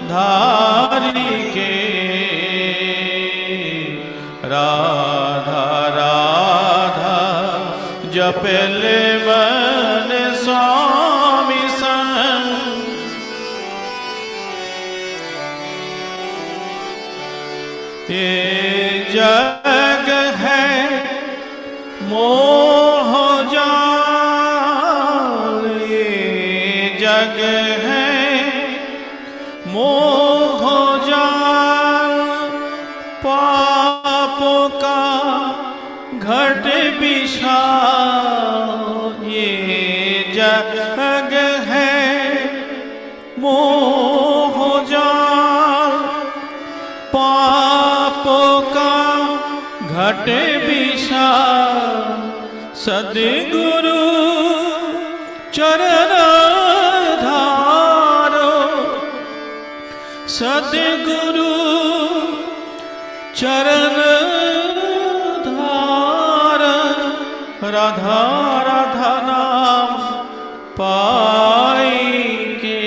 धारी के राधा राधा जपले मन स्वामी संग। ये जग है मोह जाल, ये जग है मोह जाल, पापों का घट विशाल। ये जग है मोह जाल, पापों का घट विशाल। सद्गुरु चरण धारो, सद्गुरु चरण धार। राधा राधा नाम पाएंगे,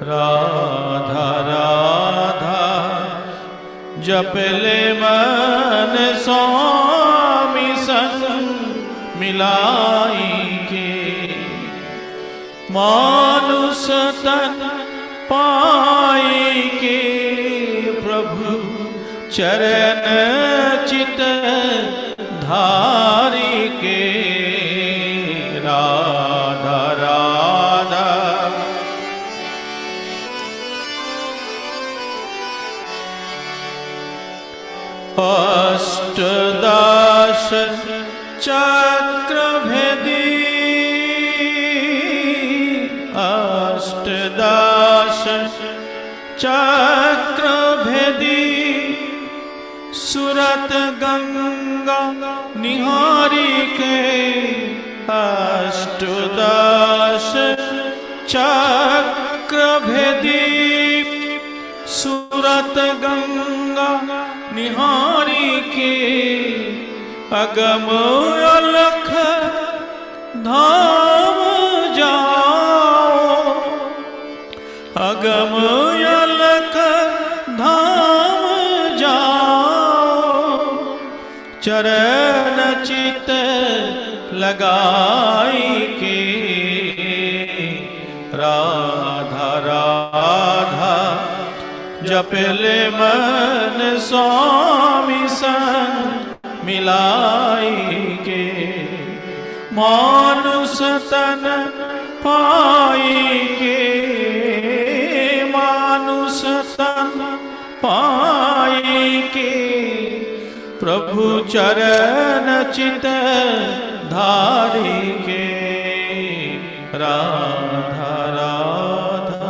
राधा राधा जपले मन स्वामी संग मिलाएंगे। मानुष तन पाएंगे प्रभु चरण चित धारी के। राधा राधा अष्टदश चक्र भेदी, अष्टदश चक्र भेदी, सुरत गंगा निहारी के। अष्टदश चक्र भेदी, सुरत गंगा निहारी के। अगम अलख धाम जाओ, अगम अलख धाम जाओ। चरण चित लगाई के राधा राधा जपले मन स्वामी संग मिलाई के। मानुष तन पाई के, मानुष तन पाई के। प्रभु चरण चित धारी के राधा राधा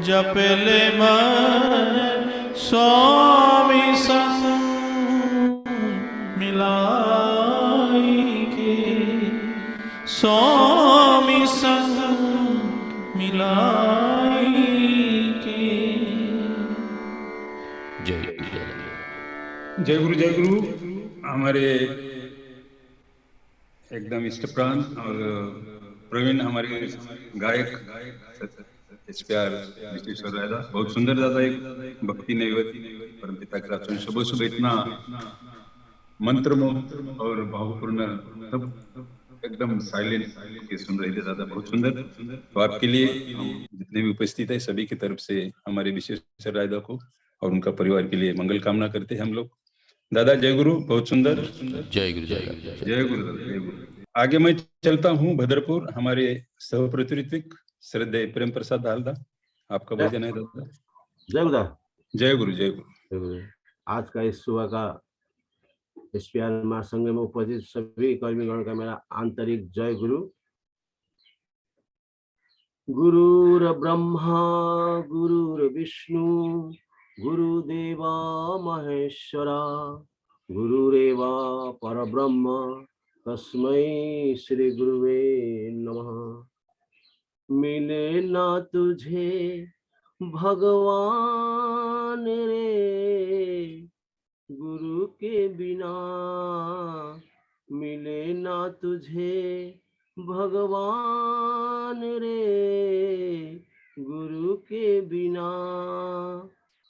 जपले मन स्वामी संग मिलाई के, स्वामी संग मिलाई के। जय जय गुरु जय गुरु। हमारे एकदम इष्ट प्राण और प्रवीण हमारे गायक एसपीआर विश्वेश्वर दादा, बहुत सुंदर दादा, एक भक्ति नैवेद्य परमपिता के रात सुबह सुबह इतना मंत्रमुग्ध और भावपूर्ण, सब एकदम साइलेंट के सुन रहे थे दादा, बहुत सुंदर। तो आपके लिए जितने भी उपस्थित है सभी की तरफ से हमारे विश्वेश्वर दादा को और उनका परिवार के लिए मंगल कामना करते हैं हम लोग। दादा जय गुरु, बहुत सुंदर। जय गुरु जय गुरु जय गुरु दादा जय गुरु। आगे मैं चलता हूँ भद्रपुर, हमारे सह प्रतिनिधित्व श्रद्धेय प्रेम प्रसाद हालदा, आपका भजन है दादा। जय गुरु जय गुरु जय गुरु। आज का इस सुबह का एसपीआर महासंघ में उपस्थित सभी कर्मीगण का मेरा आंतरिक जय गुरु। गुरुर ब्रह्मा गुरुर्विष्णु गुरुदेवा महेश्वरा, गुरुरेवा परब्रह्म तस्मै श्री गुरुवे नमः। मिले ना तुझे भगवान रे, गुरु के बिना मिले ना तुझे भगवान रे, गुरु बिना,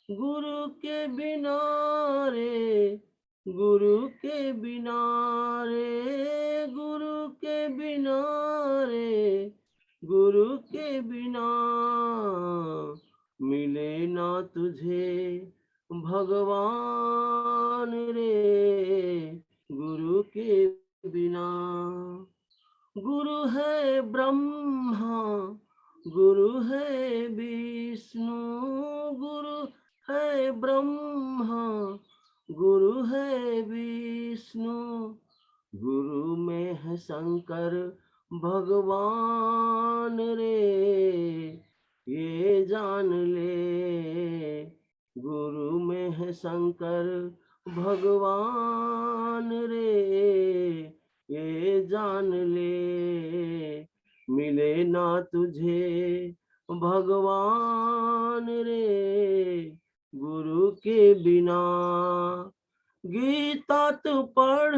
गुरु के बिना रे, गुरु के बिना रे, गुरु के बिना रे, गुरु के बिना मिले ना तुझे भगवान रे, गुरु के बिना। गुरु है ब्रह्मा, गुरु है विष्णु, गुरु है ब्रह्मा, गुरु है विष्णु, गुरु में है शंकर भगवान रे, ये जान ले। गुरु में है शंकर भगवान रे, ये जान ले। मिले ना तुझे भगवान रे, गुरु के बिना। गीता तू पढ़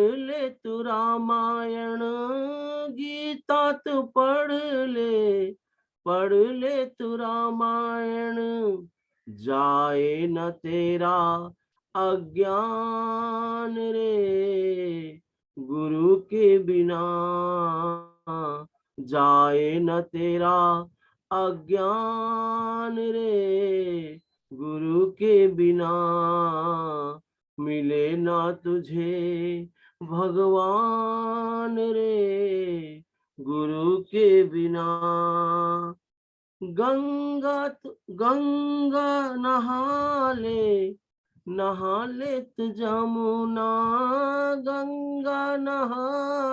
ले तू रामायण, गीता तू पढ़ ले तू रामायण, जाए न तेरा अज्ञान रे, गुरु के बिना जाए न तेरा अज्ञान रे, गुरु के बिना मिले ना तुझे भगवान रे, गुरु के बिना। गंगा नहा ले तू जमुना, गंगा नहा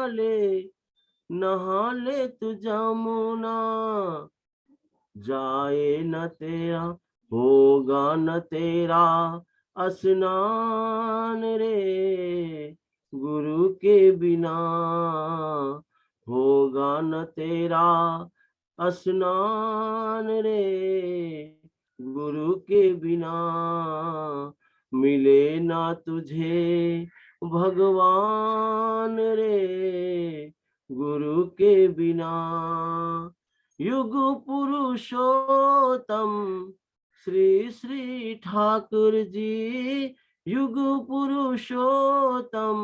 ले तू जमुना, जाए न तेरा होगा न तेरा स्नान रे, गुरु के बिना होगा न तेरा स्नान रे, गुरु के बिना मिले ना तुझे भगवान रे, गुरु के बिना। युग पुरुषोत्तम श्री श्री ठाकुर जी, युग पुरुषोत्तम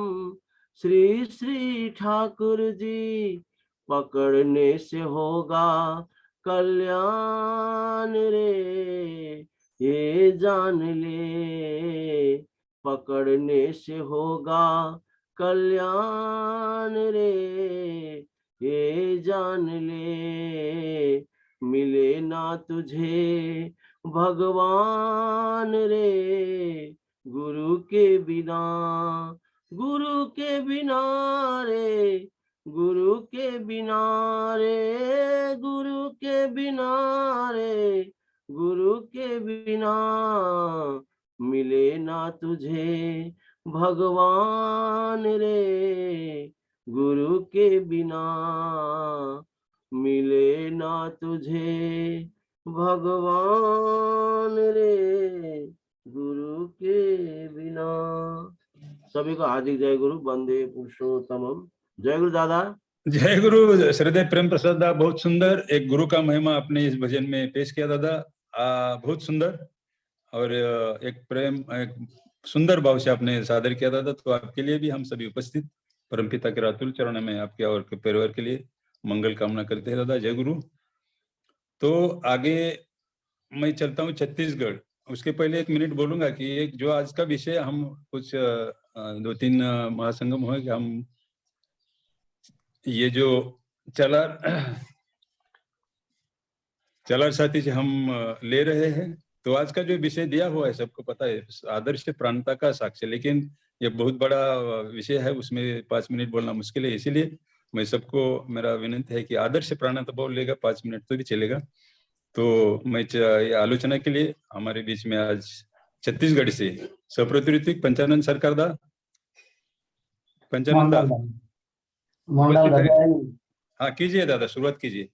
श्री श्री ठाकुर जी, पकड़ने से होगा कल्याण रे, ये जान ले। पकड़ने से होगा कल्याण रे, ये जान ले। मिले ना तुझे भगवान रे, गुरु के बिना, गुरु के बिना रे, गुरु के बिना रे, गुरु के बिना रे, गुरु के बिना मिले ना तुझे भगवान रे, गुरु के बिना मिले ना तुझे भगवान रे, गुरु के बिना। सभी को हार्दिक जय गुरु, वंदे पुरुषोत्तमम। जय गुरु दादा। जय गुरु। श्रद्धेय प्रेम प्रसाद दा, बहुत सुंदर एक गुरु का महिमा आपने इस भजन में पेश किया दादा, बहुत सुंदर। और एक सुंदर भाव से आपने सादर किया दादा। तो आपके लिए भी हम सभी उपस्थित परमपिता के रातुल चरण में आपके और के परिवार के लिए मंगल कामना करते हैं दादा। जय गुरु। तो आगे मैं चलता हूँ छत्तीसगढ़। उसके पहले 1 मिनट बोलूंगा कि एक जो आज का विषय, हम कुछ 2-3 महासंगम हुए कि हम ये जो चलार साथी से हम ले रहे हैं। तो आज का जो विषय दिया हुआ है सबको पता है, आदर्श प्राणता का साक्ष्य, लेकिन ये बहुत बड़ा विषय है, उसमें 5 मिनट बोलना मुश्किल है। इसीलिए मैं सबको मेरा विनंती है कि आदर्श प्राणता बोल लेगा 5 मिनट तो भी चलेगा। तो मैं आलोचना के लिए हमारे बीच में आज छत्तीसगढ़ से सप्रति ऋतिक पंचानंद सरकार दा, पंचानंद दा, हाँ कीजिए दादा, शुरुआत कीजिए।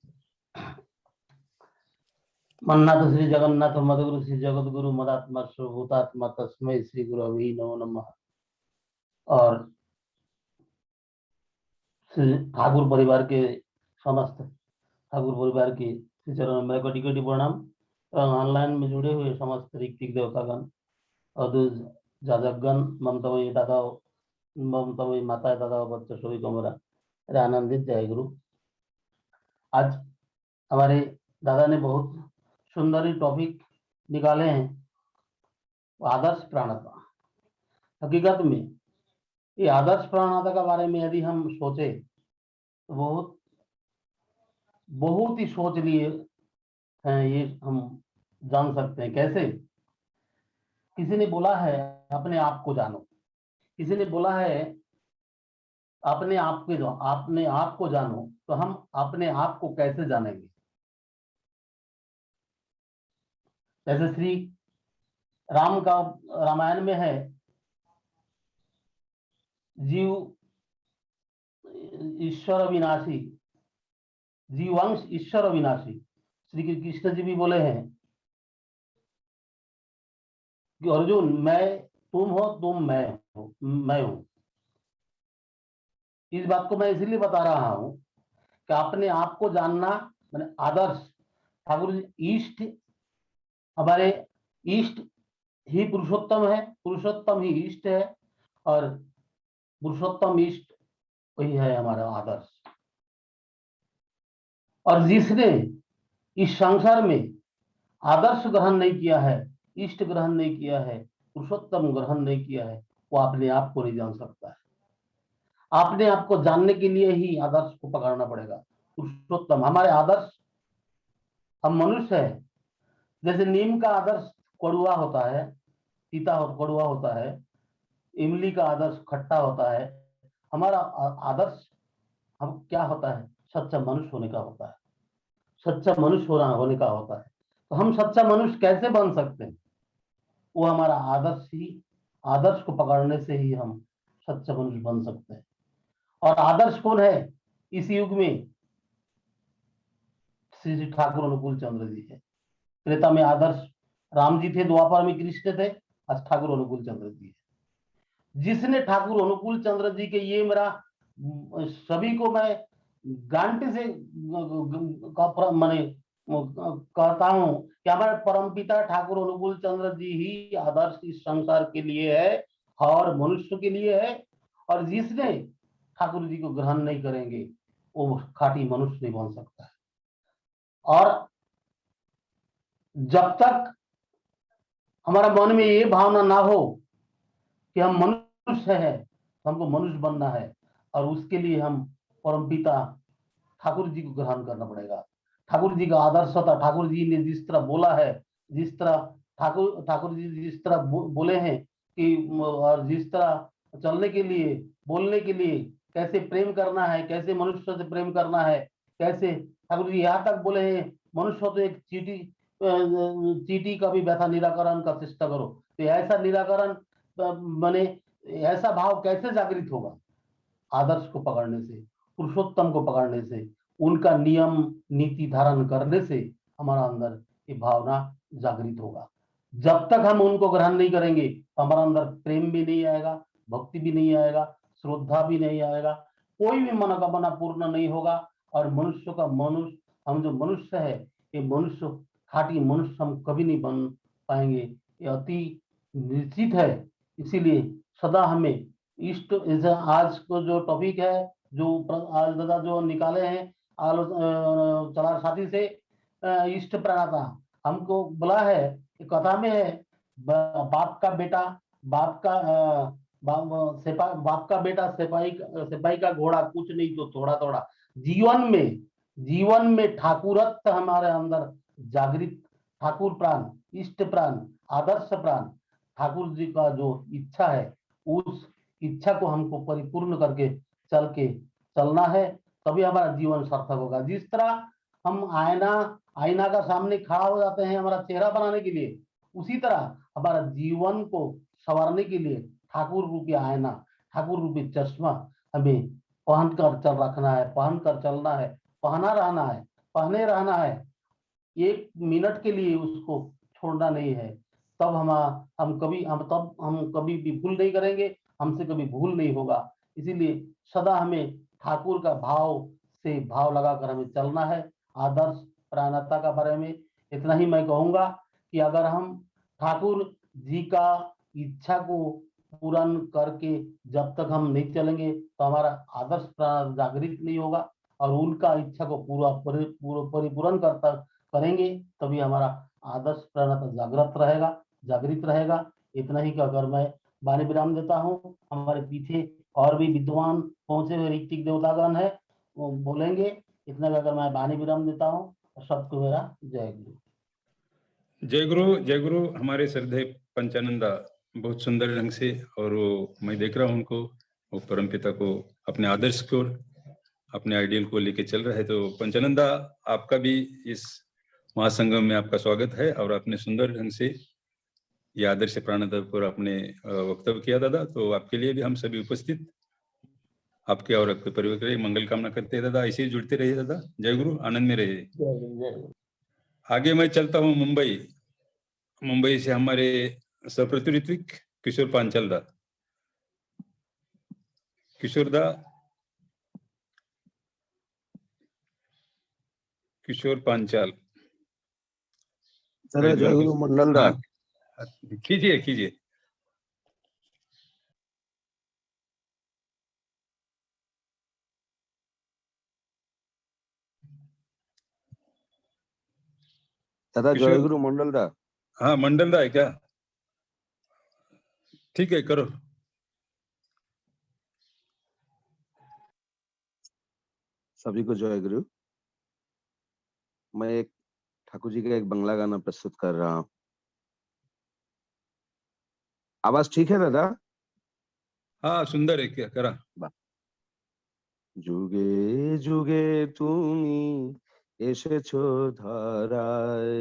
मन्नाथ श्री जगन्नाथ मधुगुरु श्री जगत गुरु मदात्मा सर्वभूतात्मा तस्मै श्री गुरवे नमो नमः। और श्री ठाकुर परिवार के समस्त ठाकुर परिवार के श्री चरणों में मेरा कोटि कोटि प्रणाम। ऑनलाइन में जुड़े हुए समस्त ऋत्विक देवतागण, अदूज जाजकगण, ममतामयी दादा, ममतामयी माता, दादा, बच्चों, सभी को मेरा आनंदित जय गुरु। आज हमारे दादा ने बहुत सुंदर टॉपिक निकाले हैं, आदर्श प्राणता। हकीकत में ये आदर्श प्राणता के बारे में यदि हम सोचे तो बहुत ही सोच लिए हैं, ये हम जान सकते हैं। कैसे? किसी ने बोला है अपने आप को जानो, किसी ने बोला है अपने आप को जानो, तो हम अपने आप को कैसे जानेंगे? जैसे श्री राम का रामायण में है, जीव ईश्वर अविनाशी, जीवांश ईश्वर अविनाशी। श्री कृष्ण जी भी बोले हैं कि अर्जुन, मैं तुम हो, तुम मैं हूं। इस बात को मैं इसलिए बता रहा हूं कि अपने आप को जानना मैंने आदर्श। ठाकुर जी ईष्ट, हमारे ईष्ट ही पुरुषोत्तम है, पुरुषोत्तम ही ईष्ट है, और पुरुषोत्तम ईष्ट वही है हमारा आदर्श। और जिसने इस संसार में आदर्श ग्रहण नहीं किया है, इष्ट ग्रहण नहीं किया है, पुरुषोत्तम ग्रहण नहीं किया है, वो अपने आप को नहीं जान सकता है। अपने आप को जानने के लिए ही आदर्श को पकड़ना पड़ेगा। पुरुषोत्तम हमारे आदर्श, हम मनुष्य है। जैसे नीम का आदर्श कड़ुआ होता है, कड़ुआ होता है, इमली का आदर्श खट्टा होता है। हमारा आदर्श हम क्या होता है? सच्चा मनुष्य होने का होता है, सच्चा मनुष्य होने का होता है। तो हम सच्चा मनुष्य कैसे बन सकते हैं? वो हमारा आदर्श को पकड़ने से ही हम सच्चा मनुष्य बन सकते हैं। और आदर्श कौन है इस युग में? श्री ठाकुर अनुकूल चंद्र जी है। त्रेता में आदर्श राम जी थे, द्वापर में कृष्ण थे, आज ठाकुर अनुकूल चंद्र जी है। जिसने ठाकुर अनुकूल चंद्र जी के, ये मेरा सभी को मैं गांटे से मैंने कहता हूं कि हमारे परमपिता ठाकुर अनुकूल चंद्र जी ही आदर्श इस संसार के लिए है और मनुष्य के लिए है। और जिसने ठाकुर जी को ग्रहण नहीं करेंगे वो खाटी मनुष्य नहीं बन सकता है। और जब तक हमारा मन में ये भावना ना हो कि हम मनुष्य हैं, तो हमको मनुष्य बनना है, और उसके लिए हम परमपिता ठाकुर जी को ग्रहण करना पड़ेगा। ठाकुर जी का आदर्श था। ठाकुर जी ने जिस तरह बोला है, जिस तरह ठाकुर जी जिस तरह बोले हैं कि, और जिस तरह चलने के लिए, बोलने के लिए, कैसे प्रेम करना है, कैसे मनुष्य से प्रेम करना है, कैसे ठाकुर जी यहाँ तक बोले हैं, मनुष्य तो एक चीटी का भी व्यथा निराकरण का चेष्टा करो। तो ऐसा निराकरण माने ऐसा भाव कैसे जागृत होगा? आदर्श को पकड़ने से, पुरुषोत्तम को पकड़ने से, उनका नियम नीति धारण करने से हमारा अंदर ये भावना जागृत होगा। जब तक हम उनको ग्रहण नहीं करेंगे, हमारा अंदर प्रेम भी नहीं आएगा, भक्ति भी नहीं आएगा, श्रद्धा भी नहीं आएगा, कोई भी मनोकामना पूर्ण नहीं होगा। और हम जो मनुष्य है, ये मनुष्य खाटी मनुष्य हम कभी नहीं बन पाएंगे, ये अति निश्चित है। इसीलिए सदा हमें इष्ट, आज को जो टॉपिक है, जो आज दादा जो निकाले हैं चला साथी से, इष्ट प्रणता, हमको बोला है, कथा में है, बाप का बेटा, बाप का बेटा सिपाही का घोड़ा, कुछ नहीं तो थोड़ा थोड़ा। जीवन में ठाकुरत्व हमारे अंदर जागृत, ठाकुर प्राण, इष्ट प्राण, आदर्श प्राण, ठाकुर जी का जो इच्छा है, उस इच्छा को हमको परिपूर्ण करके चलना है, तभी हमारा जीवन सार्थक होगा। जिस तरह हम आईना का सामने खड़ा हो जाते हैं हमारा चेहरा बनाने के लिए, उसी तरह हमारा जीवन को संवारने के लिए ठाकुर रूपी आईना, ठाकुर रूपी चश्मा हमें पहन कर रखना है, पहन कर चलना है, पहने रहना है। एक मिनट के लिए उसको छोड़ना नहीं है। तब हम कभी भी भूल नहीं करेंगे, हमसे कभी भूल नहीं होगा। इसीलिए सदा हमें ठाकुर का भाव से भाव लगाकर हमें चलना है, आदर्श प्राणता का बारे में इतना ही मैं कहूंगा कि अगर हम ठाकुर जी का इच्छा को पूर्ण करके जब तक हम नहीं चलेंगे तो हमारा आदर्श प्राण जागृत नहीं होगा, और उनका इच्छा को पूरा परिपूर्ण करता करेंगे तभी हमारा आदर्श प्राणता जागृत रहेगा। इतना ही कहकर मैं वाणी विराम देता हूँ। हमारे पीछे और भी विद्वान पहुंचे हुए ऋतिक देवतागण है, वो बोलेंगे। इतना कहकर मैं वाणी विराम देता हूँ और सबको मेरा जय गुरु। जय गुरु। हमारे श्रद्धेय पंचानंदा बहुत सुंदर ढंग से, और वो मैं देख रहा हूँ उनको, वो परमपिता को अपने आदर्श को, अपने आइडियल को लेके चल रहा है। तो पंचानंदा, आपका भी इस महासंगम में आपका स्वागत है, और आपने सुंदर ढंग से ये आदर्श प्राणता पर अपने वक्तव्य किया दादा। तो आपके लिए भी हम सभी उपस्थित आपके और आपके परिवार के लिए मंगल कामना करते हैं दादा। ऐसे ही जुड़ते रहिए दादा। जय गुरु, आनंद में रहिए। आगे मैं चलता हूँ मुंबई से हमारे सप्रति ऋत्विक किशोर पांचाल दा। किशोर पांचाल। जय गुरु मंडल दा। कीजिए। दादा जय गुरु मंडल दा। हाँ, मंडल दा है क्या? ठीक है, करो। सभी को जय गुरु। मैं एक ठाकुर जी का एक बंगला गाना प्रस्तुत कर रहा हूँ। आवाज ठीक है दादा? हाँ, सुंदर है, क्या करा। जुगे जुगे তুমি এসেছো ধরায়,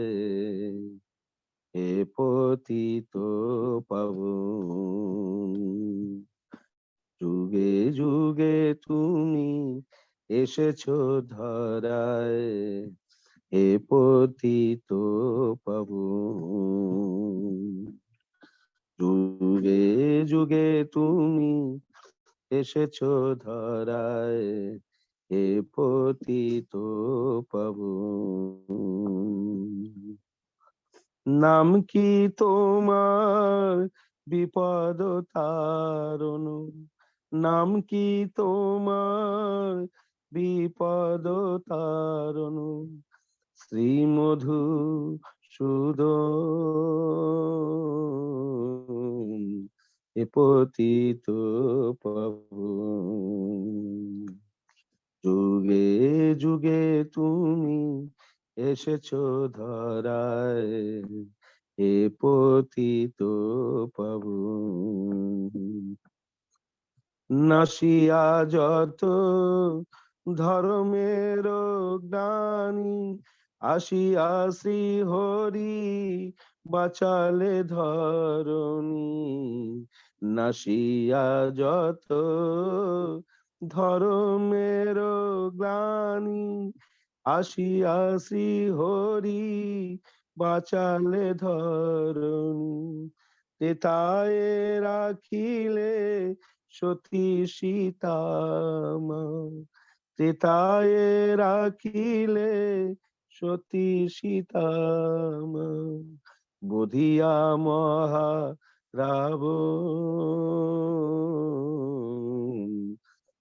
হে পতিত পাবন। যুগে যুগে তুমি এসেছো ধরায়, হে পতিত পাবন। যুগে যুগে তুমি এসেছো ধরায়, হে পতিত পাবন। নাম কি তোমার বিপদ তারণ, নাম কি তোমার বিপদ তারণ, শ্রীমধু সুদন, হে পতিত পাবন। যুগে যুগে তুমি এসেছো ধরায়, হে পতিত পাবন। নাসিয়া যত ধর্মের জ্ঞানী, আসিয়া শ্রী হরি বাঁচালে ধরণী। নাসিয়া যত ধর্মের জ্ঞানী, আসিয়া শ্রী হরি বাঁচালে ধরণী। তেতায়ে রাখিলে সতী সীতামা, তেতায়ে রাখিলে সতী সীতামা, বধিয়া মহা রাবণ,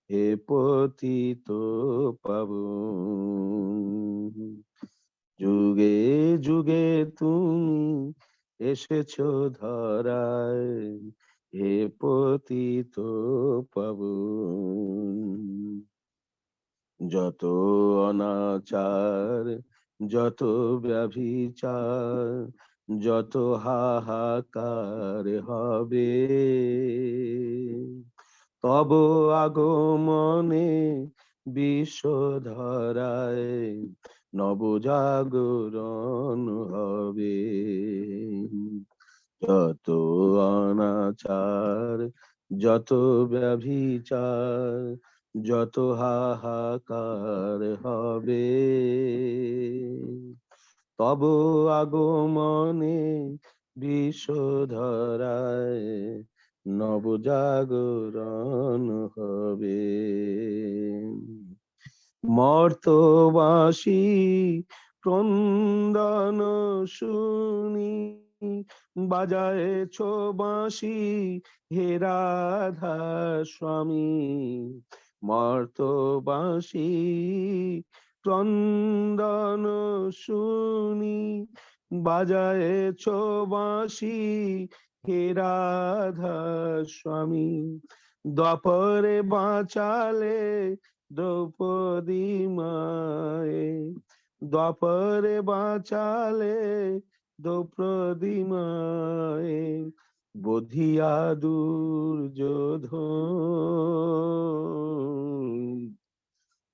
হে পতিত পাবন। যুগে যুগে তুমি এসেছো ধরায়, হে পতিত পাবন। যত অনাচার, যত ব্যভিচার, যত হাহাকার হবে, তব আগমনে বিশ্ব ধরায় নবজাগরণ হবে। যত অনাচার, যত ব্যভিচার, যত হাহাকার হবে, তব আগমনে বিশ্ব ধরায় নবজাগরণ হবে। মর্তবাসী ক্রন্দন শুনি বাজায়েছ বাঁশি হে রাধা স্বামী। মর্তবাসী ক্রন্দন শুনি বাজায়েছ বাঁশি হে রাধা স্বামী। দ্বাপরে বাঁচালে দ্রৌপদী মায়ে, দ্বাপরে বাঁচালে দ্রৌপদী মায়ে বধিয়া দুর্যোধন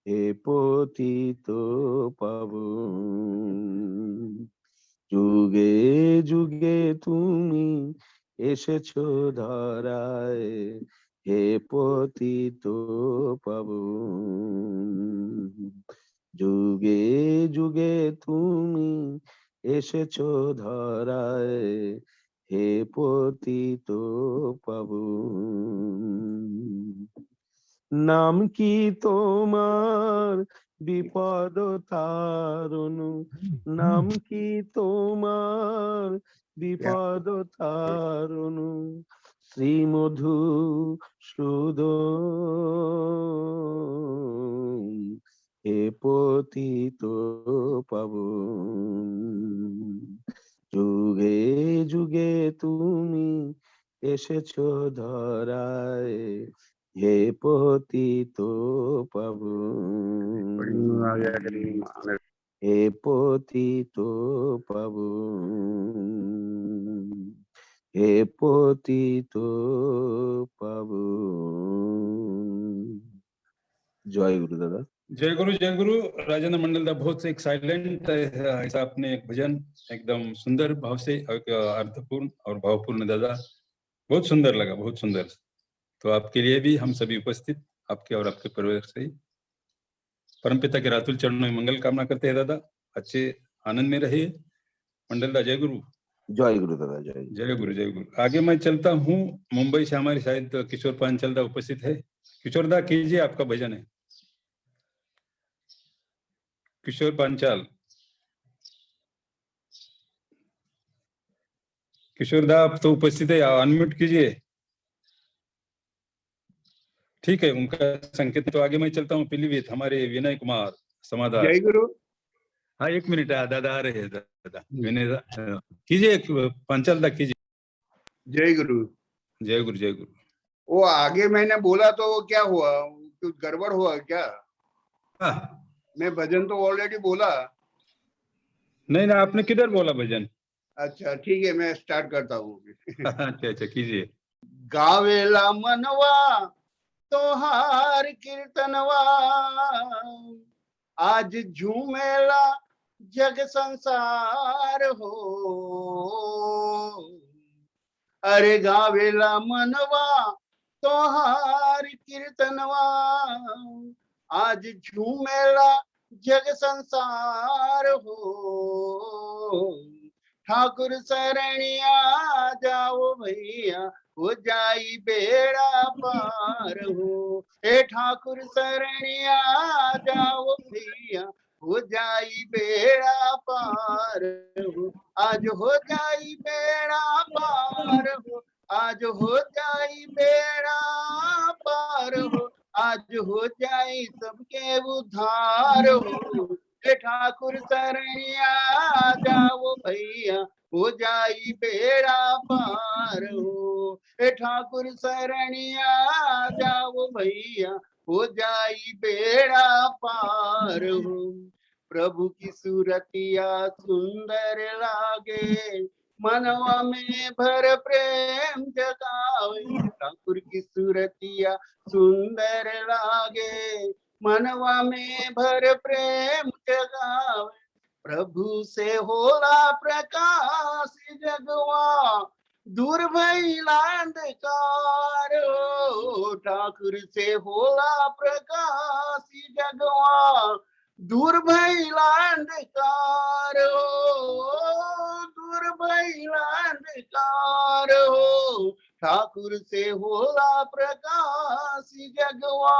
হে পতিত পাবন। যুগে যুগে তুমি এসেছো ধরায় হে পতিত পাবন। যুগে যুগে তুমি এসেছো ধরায় হে পতিত পাবন। নাম কি তোমার বিপদ তারণ, নাম কি তোমার বিপদ তারণ শ্রীমধু সুদন হে পতিত পাবন। যুগে যুগে তুমি এসেছো ধরায় হে পতিত পাবন। হে পতিত পাবন, হে পতিত পাবন। জয় গুরু দাদা। जय गुरु राजेंद्र मंडल दा बहुत एक साइलेंट ऐसा आपने एक भजन एकदम सुंदर भाव से अर्थपूर्ण और भावपूर्ण दादा, बहुत सुंदर लगा, बहुत सुंदर। तो आपके लिए भी हम सभी उपस्थित आपके और आपके परिवार से परमपिता के रातुल चरणों में मंगल कामना करते हैं दादा। अच्छे आनंद में रहिए मंडल दा। जय गुरु। जय गुरु दादा। जय जय गुरु जय गुरु। आगे मैं चलता हूँ, मुंबई से हमारे शायद किशोर पांचाल दा उपस्थित है। किशोर दा कीजिए, आपका भजन है। किशोर पांचाल, किशोर दा आप तो उपस्थित है, अनम्यूट कीजिए। ठीक है, उनका संकेत। तो आगे मैं चलता हूँ पीलीभीत, हमारे विनय कुमार समाधान। जय गुरु। हाँ, एक मिनट, दादा आ रहे हैं। दादा विनय दा कीजिए, पांचाल दा कीजिए। जय गुरु। जय गुरु जय गुरु। वो आगे मैंने बोला तो वो क्या हुआ, कुछ गड़बड़ हुआ क्या? हाँ, मैं भजन तो ऑलरेडी बोला। नहीं ना, आपने किधर बोला भजन? अच्छा ठीक है, मैं स्टार्ट करता हूँ। अच्छा कीजिए। गावेला मनवा तोहार कीर्तनवा, आज झूमेला जग संसार हो। अरे गावेला मनवा तोहार कीर्तनवा, आज झूमेला जग संसार हो। ठाकुर शरणिया जाओ भैया, हो जाई बेड़ा पार हो। हे ठाकुर शरणिया जाओ भैया, हो जाई बेड़ा पार हो। आज हो जाई बेड़ा पार हो, आज हो जाई बेड़ा पार हो, आज हो जाई सबके उद्धार हो। हे ठाकुर शरणिया जाओ भैया, हो जाई बेड़ा पार हो। हे ठाकुर शरणिया जाओ भैया, हो जाई बेड़ा पार हो। प्रभु की सूरतिया सुंदर लागे, मनवा में भर प्रेम जगावे। ठाकुर की सूरतिया सुंदर लागे, मनवा में भर प्रेम जगावे। प्रभु से होला प्रकाश जगवा, दूर भइला अंधकार हो। ठाकुर से होला प्रकाश जगवा, दूर भइला अंधकार हो, दूर भइला अंधकार हो। ठाकुर से होला प्रकाश जगवा,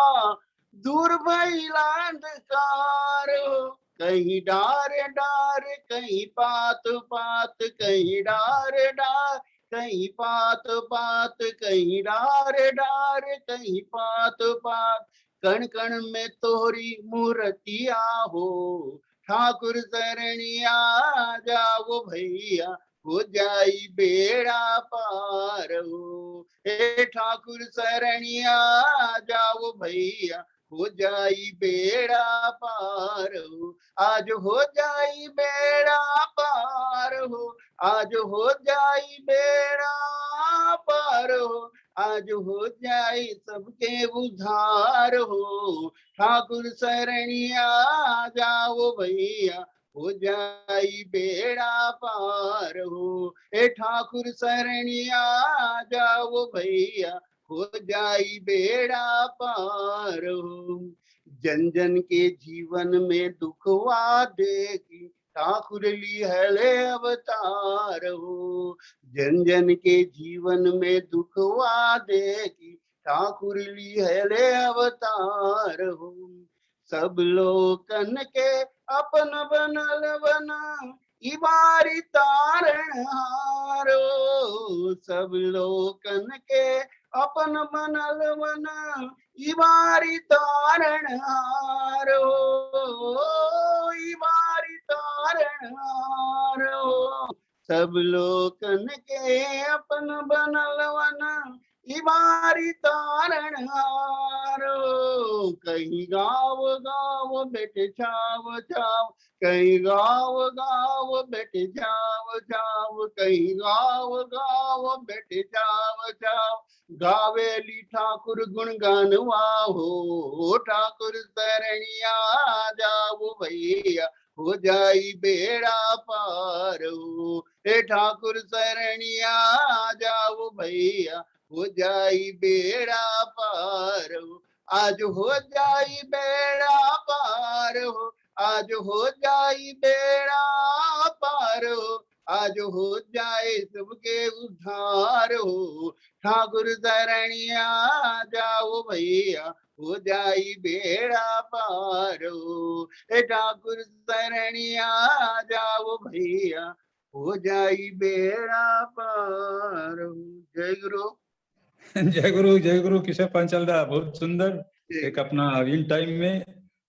दूर भइला अंधकार हो, कहीं डार डार कहीं पात पात, कहीं डार डार कहीं पात पात, कहीं डार डार कहीं पात पात। कण कण में तोहरी मूर्तिया हो, ठाकुर शरणिया जाओ भैया, हो जाई बेड़ा पार हो। हे ठाकुर शरणिया जाओ भैया, हो जाई बेड़ा पार हो। आज हो जाई बेड़ा पार हो, आज हो जाई बेड़ा पार हो, आज हो जाई सबके उद्धार हो। ठाकुर शरणिया जाओ भैया, हो जाई बेड़ा पार हो। ए ठाकुर शरणिया जाओ भैया, हो जाई बेड़ा पार हो। जन जन के जीवन में दुखवा देखी, ठाकुर लिहले अवतार हो। जन जन के जीवन में दुखवा देखी, ठाकुर लिहले अवतार हो। सब लोकन के अपन बनल बना, इबारी तारण हारो। सब लोकन के अपन बनल बना, इबारी तारण हारो, इबारी तारण हारो। सब लोकन के अपन बनल बना, इबारी तारण हारो। कहीं गाँव गाँव बेटे छाव छाव, कहीं गाँव गाँव बेटे छाव छाव, कहीं गाँव गाँव बेटे छाव छाव। गावेली ठाकुर गुण गानवा हो, ठाकुर शरणिया जाओ भैया, हो जाई बेड़ा पार हो। हे ठाकुर शरणिया जाओ भैया, हो जाई बेड़ा पार हो। आज हो जाई बेड़ा पार हो, आज हो जाई बेड़ा पार हो, आज हो जाए सबके उद्धार हो। ठाकुर शरणिया जाओ भैया, हो जाई बेड़ा पार हो। हे ठाकुर शरणिया जाओ भैया, हो जाई बेड़ा पार हो। जय गुरु। जय गुरु किशोर पांचाल दा, बहुत सुंदर एक अपना इन टाइम में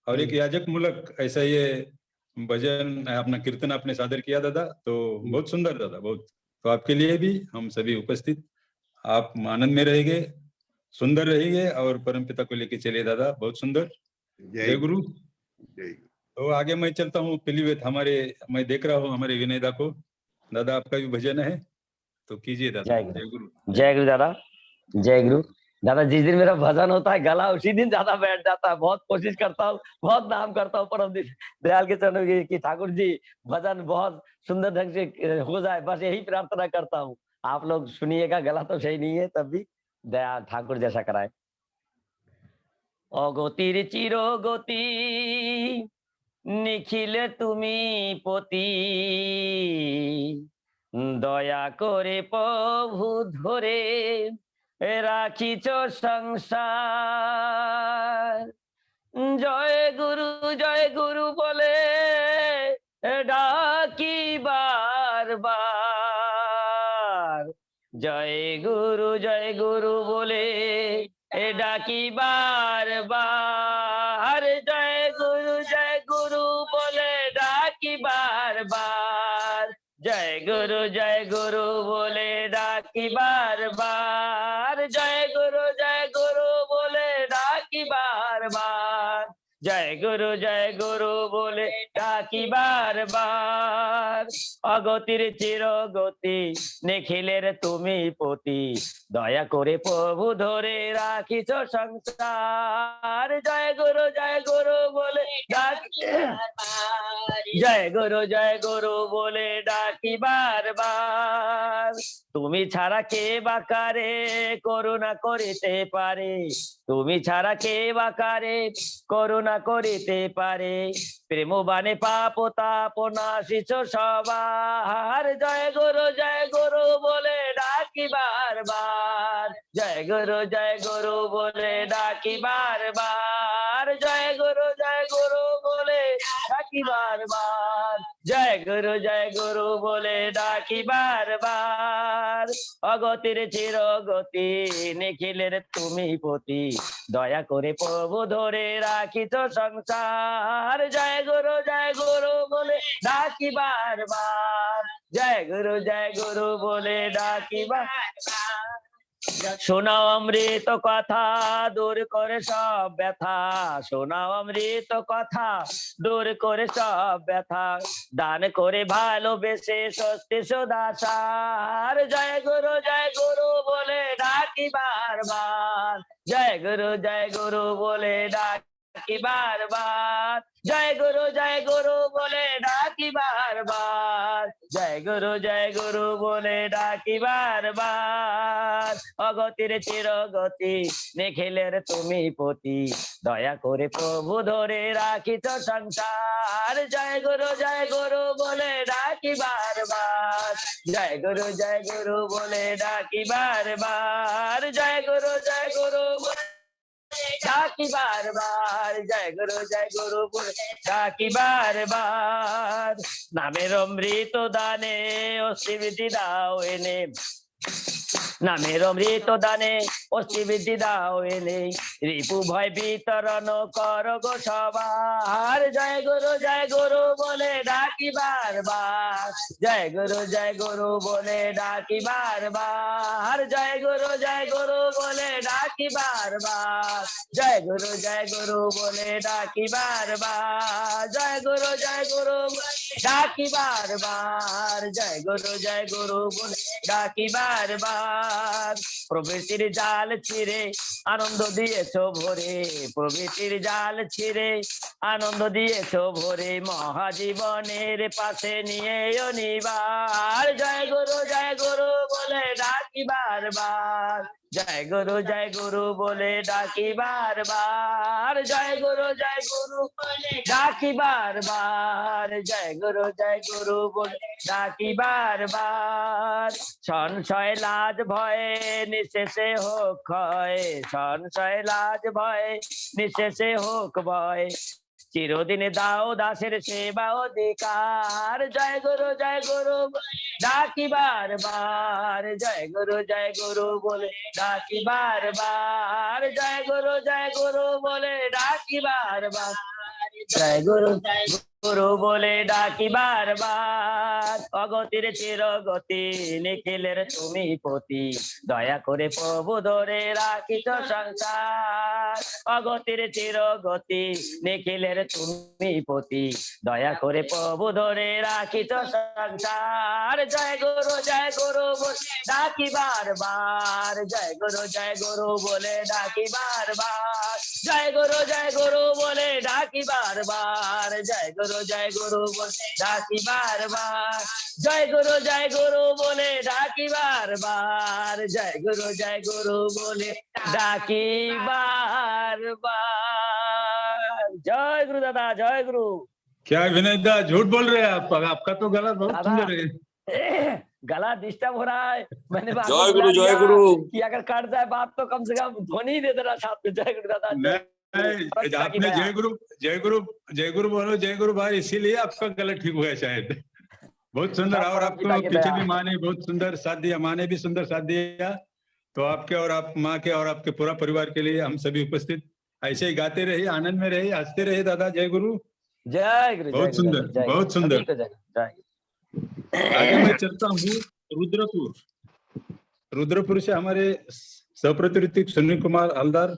और एक याजक मूलक ऐसा ये भजन अपना कीर्तन आपने सादर किया दादा, तो बहुत सुंदर दादा, बहुत। तो आपके लिए भी हम सभी उपस्थित, आप आनंद में रहेंगे, सुंदर रहेंगे और परमपिता को लेके चलिए दादा, बहुत सुंदर। जय गुरु। जय। तो आगे मैं चलता हूँ पिलीभीत, हमारे मैं देख रहा हूँ हमारे विनय दा को। दादा आपका भी भजन है तो कीजिए दादा। जय गुरु। जय गुरु दादा, जय गुरु दादा। जिस दिन मेरा भजन होता है गला उसी दिन ज्यादा बैठ जाता है। बहुत कोशिश करता हूँ, बहुत नाम करता हूँ परम दयाल के चरणों की ठाकुर जी भजन बहुत सुंदर ढंग से हो जाए, बस यही प्रार्थना करता हूँ। आप लोग सुनिएगा, गला तो सही नहीं है तब भी दया ठाकुर जैसा कराए। अगतिर चिरगति নিখিল তুমি পতি, দয়া করে প্রভু ধরে রাখিছ সংসার। জয় গুরু বলে ডাকি বারবার, জয় গুরু বলে ডাকি বারবার, জয় গুরু বলে ডাকি বারবার, জয় গুরু বলে ডাকি বারবার, জয় গুরু বলে ডাকি বারবার, জয় গুরু বলে ডাকি বারবার। অগতির চিরগতি নিখিলের তুমি পতি, দয়া করে প্রভু ধরে রাখিছ সংসার। জয় গুরু বলে ডাকি, জয় গুরু বলে ডাকি বারবার। তুমি ছাড়া কে বাকারে করুণা করিতে পারে, তুমি ছাড়া কে বাকারে করুণা করিতে পারে, প্রেম বানে পাপ তাপ নাশিছ সবার। জয় গুরু বলে ডাকি বারবার, জয় গুরু বলে ডাকি বারবার, डाकी बार बार जय गुरु बोले डाकी बार बार অগতির চিরগতি নিখিলের তুমি পতি দয়া করে প্রভু ধরে রাখিছ সংসার জয় গুরু বলে ডাকি বারবার জয় গুরু বলে ডাকি বারবার শোনাও অমৃত কথা দূর করে সব ব্যথা শোনাও অমৃত কথা দূর করে সব ব্যথা দান করে ভালোবেসে স্বস্তি সদাচার জয় গুরু বলে ডাকি বারবার জয় গুরু বলে ডাকি বারবার জয় গুরু বলে ডাকি বারবার জয় গুরু বলে ডাকি বারবার অগতির চিরগতি নিখিলের তুমি পতি দয়া করে প্রভু ধরে রাখিছ সংসার জয় গুরু বলে ডাকি বারবার জয় গুরু বলে ডাকি বারবার জয় গুরু বলে ডাকি বারবার জয় গুরু বলে ডাকি বারবার নামের অমৃত দানে অস্তিবৃদ্ধি দাও এনে নামের অমৃত দানে অস্তিবৃদ্ধি দাও এনে রিপু ভয় বিতরণ কর গো সবার জয় গুরু বলে ডাকি বারবার জয় গুরু বলে ডাকি বারবার জয় গুরু বলে ডাকি বারবার জয় গুরু বলে ডাকি বারবার জয় গুরু ডাকি বারবার জয় গুরু বলে ডাকি বারবার প্রভৃতির জাল ছিঁড়ে আনন্দ দিয়েছ ভরে প্রভৃতির জাল ছিঁড়ে আনন্দ দিয়েছ ভরে মহাজীবনের পাশে নিয়ে অনিবার জয় গুরু বলে ডাকি বারবার জয় গুরু বলে ডাকি বারবার জয় গুরু বলে ডাকি বারবার জয় গুরু বলে ডাকি বারবার সংশয় লাজ ভয়ে নিশেষে হোক ক্ষয় সংশয় লাজ ভয়ে নিশেষে হোক ভয় চিরদিন দাও দাসের সেবা অধিকার জয় গুরু ডাকি বারবার জয় গুরু বলে ডাকি বারবার জয় গুরু বলে ডাকি বারবার জয় গুরু বলে ডাকি বারবার অগতির চিরগতি নিখিলের তুমি পতি দয়া করে প্রভু ধরে রাখিছ সংসার অগতির চিরগতি নিখিলের তুমি পতি দয়া করে প্রভু ধরে রাখিছ সংসার জয় গুরু বলে ডাকি বারবার জয় গুরু বলে ডাকি বারবার জয় গুরু বলে ডাকি বারবার জয় গুরু বলে ডাকি বারবার জয় গুরু বলে ডাকি বারবার জয় গুরু বলে ডাকি বারবার জয় গুরু দাদা জয় গুরু क्या विनय दा झूठ बोल रहे हैं आप आपका तो गला बहुत दादा। सुंदर है गला डिस्टर्ब हो रहा है मैंने बात जय को गुरु, बुला जय लिया गुरु। कि अगर कट जाए बात तो कम से कम ध्वनि दे देना साथ में जय गुरु दादा जय नहीं, आपने जय गुरु बोलो जय गुरु भाई इसीलिए आपका गला ठीक हुआ शायद बहुत सुंदर सब और परम आपको पिता की पीछे दया। भी माँ ने बहुत सुंदर साथ दिया माँ ने भी सुंदर साथ दिया तो आपके और आप माँ के और आपके पूरा परिवार के लिए हम सभी उपस्थित ऐसे ही गाते रहिए आनंद में रहिए हंसते रहिए दादा जय गुरु जय गुरु बहुत सुंदर, जय गुरु, बहुत सुंदर। सभी को जय जय आगे मैं चलता हूँ रुद्रपुर से हमारे सप्रतिनिधि सुनील कुमार हलदार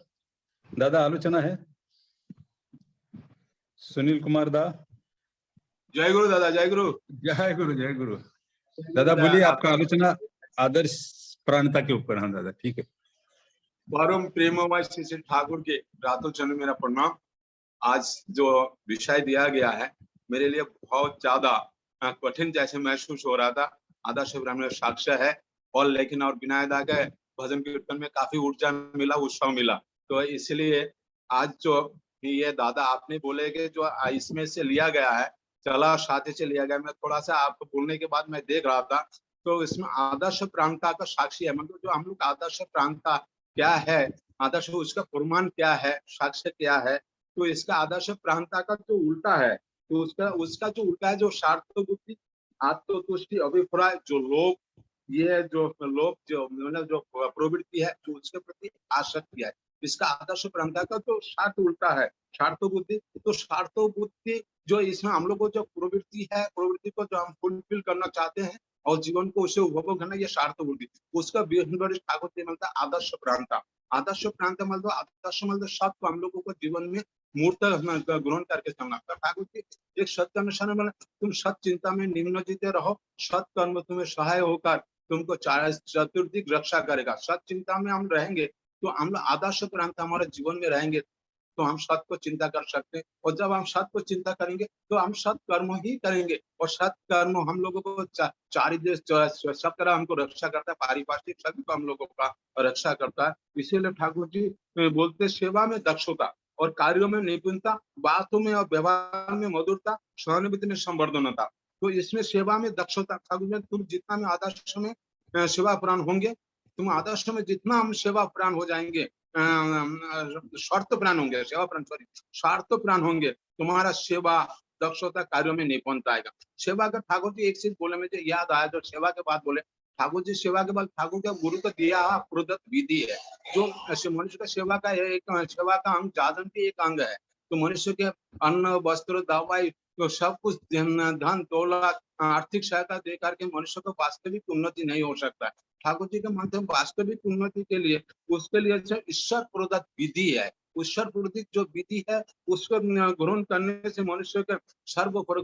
दादा आलोचना है सुनील कुमार दा जय गुरु दादा जय गुरु। जय गुरु दादा बोलिए आपका आलोचना आदर्श प्राणता के ऊपर हाँ दादा ठीक है परम प्रेममय श्री श्री ठाकुर के रातों चरण मेरा प्रणाम। आज जो विषय दिया गया है मेरे लिए बहुत ज्यादा कठिन जैसे महसूस हो रहा था। आदर्श ब्राह्मण साक्ष्य है और लेकिन और विनय दा के भजन कीर्तन में काफी ऊर्जा मिला उत्साह मिला तो इसलिए आज जो ये दादा आपने बोले कि जो इसमें से लिया गया है चला साथी से लिया गया मैं थोड़ा सा आपको बोलने के बाद मैं देख रहा था तो इसमें आदर्श प्रांता का साक्षी है मतलब जो हम लोग आदर्श प्रांता क्या है आदर्श उसका प्रमाण क्या है साक्ष्य क्या है तो इसका आदर्श प्रांता का जो उल्टा है तो उसका उसका जो उल्टा है, जो स्वार्थ बुद्धि, आत्मतुष्टि, अभिप्राय, जो लोभ, ये जो लोभ, जो मतलब जो प्रवृत्ति है, जो उसके प्रति आसक्ति है, इसका आदर्श परंपरा का तो स्वार्थ उल्टा है, स्वार्थ बुद्धि। तो स्वार्थ बुद्धि जो इसमें हम लोग को जो प्रवृत्ति है, प्रवृत्ति को जो हम फुलफिल करना चाहते हैं और जीवन को उसे उपभोग करना, ये स्वार्थ बुद्धि। उसका ठाकुर जी मिलता है आदर्श प्रांता। आदर्श प्रांत मतलब आदर्श मतलब सत्य हम लोगों को जीवन में मूर्त ग्रहण करके चलना। ठाकुर जी एक सत्य अनुसार मतलब तुम सत चिंता में निम्नजित रहो, सत कर्म तुम्हें सहाय होकर तुमको चतुर्दिक रक्षा करेगा। सत चिंता में हम रहेंगे तो हम लोग आदर्श प्रांत हमारे जीवन में रहेंगे, तो हम सत को चिंता कर सकते हैं। और जब हम सत को चिंता करेंगे तो हम सत कर्म ही करेंगे, और सत कर्म हम लोगों को चारिदेश सब तरह हमको रक्षा करता है, पारिपार्श्विक सभी को हम लोगों का रक्षा करता है। इसीलिए ठाकुर जी बोलते सेवा में दक्षता और कार्यों में निपुणता, बातों में और व्यवहार में मधुरता, सहानुभूति में संवर्धनता। तो इसमें सेवा में दक्षता, ठाकुर जी तुम जितना में आदर्श में सेवा प्राण होंगे, तुम आदर्श में जितना हम सेवा प्राण हो जाएंगे, स्वार्थ प्राण होंगे, सेवा प्राण सॉरी स्वार्थ प्राण होंगे, तुम्हारा सेवा दक्षता कार्यों में निपुणता आएगा। सेवा का ठाकुर जी एक चीज बोले, मुझे याद आया जो सेवा के बाद बोले ठाकुर जी, सेवा के बाद ठाकुर जी गुरु को दिया प्रदत्त विधि है, जो मनुष्य का सेवा का एक सेवा का अंग जादन के एक अंग है। तो मनुष्य के अन्न वस्त्र दवाई तो सब कुछ धन दौलत आर्थिक सहायता देकर के मनुष्य को वास्तविक उन्नति नहीं हो सकता है। ठाकुर जी के मानते हैं वास्तविक उन्नति के लिए उसके लिए ईश्वर प्रदत्त विधि है। ईश्वर प्रदत्त जो विधि है उसको ग्रहण करने से मनुष्य का सर्वोपरि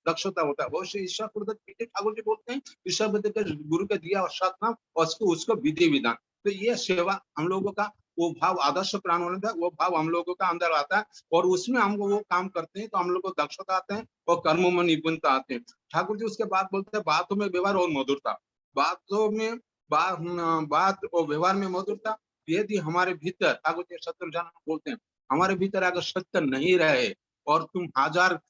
दक्षता होता है। वैसे ईश्वर प्रदत्त विधि ठाकुर जी बोलते हैं, ईश्वर प्रदत्त गुरु के दिया और सतनाम और उसको विधि विधान। तो ये सेवा हम लोगों का वो भाव आदर्श प्राण होने का वो भाव हम लोगों का अंदर आता है, और उसमें हम वो काम करते हैं तो हम लोग को दक्षता आते हैं और कर्मों में निपुणता आते हैं। ठाकुर जी उसके बाद बोलते हैं बातों में व्यवहार और मधुरता। बातों में बात और व्यवहार में मधुरता, यदि हमारे भीतर ठाकुर जी सत्य जान बोलते हैं, हमारे भीतर अगर सत्य नहीं रहे और तुम हजार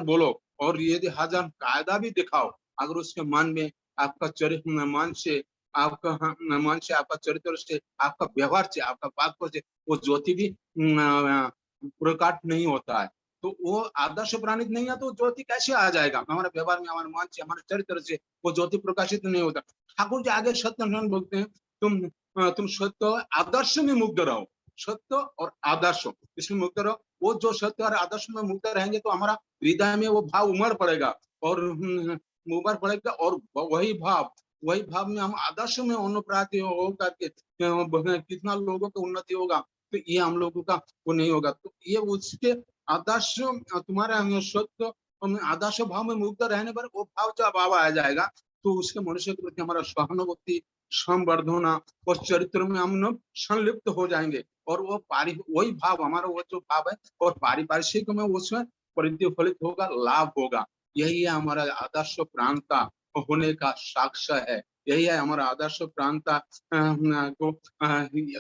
बोलो और यदि हजार कायदा भी दिखाओ, अगर उसके मन में आपका चरित्र मन से आपका चरित्र से आपका व्यवहार से आपका वाक्य से वो ज्योति भी प्रकाट नहीं होता है, तो वो आदर्श प्राणित नहीं है तो ज्योति कैसे आ जाएगा? हमारे व्यवहार में हमारे मन से हमारे चरित्र से वो ज्योति प्रकाशित नहीं होता। ठाकुर जी आगे सत्य बोलते हैं, तुम सत्य आदर्श में मुग्ध रहो, सत्य और आदर्श इसमें मुग्ध रहो। वो जो सत्य और आदर्श में मुग्ध रहेंगे तो हमारा हृदय में वो भाव उमड़ पड़ेगा और वही भाव में हम आदर्श में अनुप्राप्ति हो करके कितना लोगों की उन्नति होगा। तो ये हम लोगों का वो नहीं होगा। तो ये उसके आदर्श तुम्हारे सत्य आदर्श भाव में मुक्त रहने पर वो भाव जब भाव आ जाएगा तो उसके मनुष्य के प्रति हमारा सहानुभूति संवर्धना और चरित्र में हम संलिप्त हो जाएंगे, और वो वही भाव हमारा वो जो भाव है और पारिपार्श्विक में उसमें प्रतिफलित होगा, लाभ होगा। यही है हमारा आदर्श प्रांता होने का साक्ष्य है, यही है हमारा आदर्श प्रांता को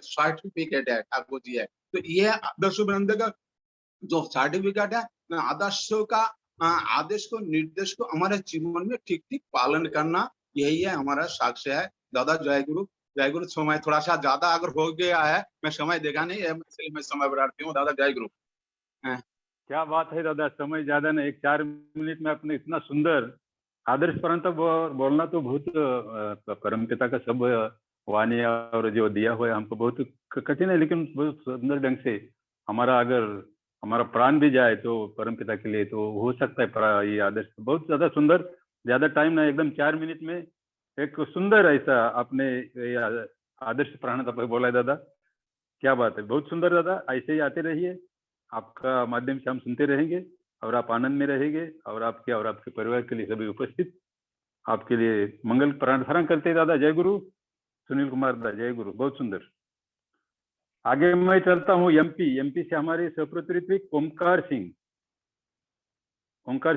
सर्टिफिकेट है ठाकुर जी है। तो ये आदर्श प्रांत का जो सर्टिफिकेट है आदर्शों का आदेश को निर्देश को हमारे जीवन में ठीक ठीक पालन करना, यही है हमारा साक्ष्य है। दादा जय गुरु जय गुरु। समय थोड़ा सा ज्यादा अगर हो गया है, मैं समय देखा नहीं है, मैं समय बढ़ाती हूँ। दादा जय गुरु। क्या बात है दादा, समय ज्यादा नहीं, 4 मिनट में आपने इतना सुंदर आदर्श परंत बोलना तो बहुत परमपिता का सब वाणी और जो दिया हुआ है हमको बहुत कठिन है, लेकिन बहुत सुंदर ढंग से हमारा प्राण भी जाए तो परमपिता के लिए तो हो सकता है। ये आदर्श बहुत ज्यादा सुंदर, ज्यादा टाइम ना, एकदम 4 मिनट में एक सुंदर ऐसा आपने आदर्श प्राण बोला है दादा। क्या बात है, बहुत सुंदर दादा। ऐसे ही आते रहिए, आपका माध्यम से हम सुनते रहेंगे और आप आनंद में रहेंगे, और आपके परिवार के लिए सभी उपस्थित आपके लिए मंगल प्रार्थना करते हैं दादा। जय गुरु। सुनील कुमार दादा जय गुरु, बहुत सुंदर। आगे मैं चलता हूँ एमपी से हमारे सप्रतिनिधि ओमकार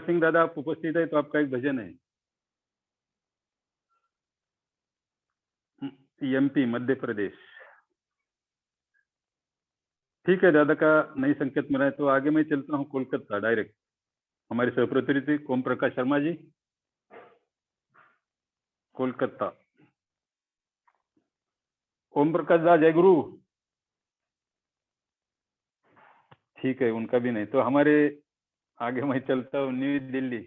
सिंह दादा आप उपस्थित है तो आपका एक भजन है। एमपी मध्य प्रदेश। ठीक है दादा का नहीं संकेत मिला है तो आगे मैं चलता हूँ कोलकाता डायरेक्ट। हमारे सहप्रतिनिधि ओम प्रकाश शर्मा जी कोलकाता। ओम प्रकाश दा जय गुरु। ठीक है, उनका भी नहीं तो हमारे आगे मैं चलता हूँ न्यू दिल्ली,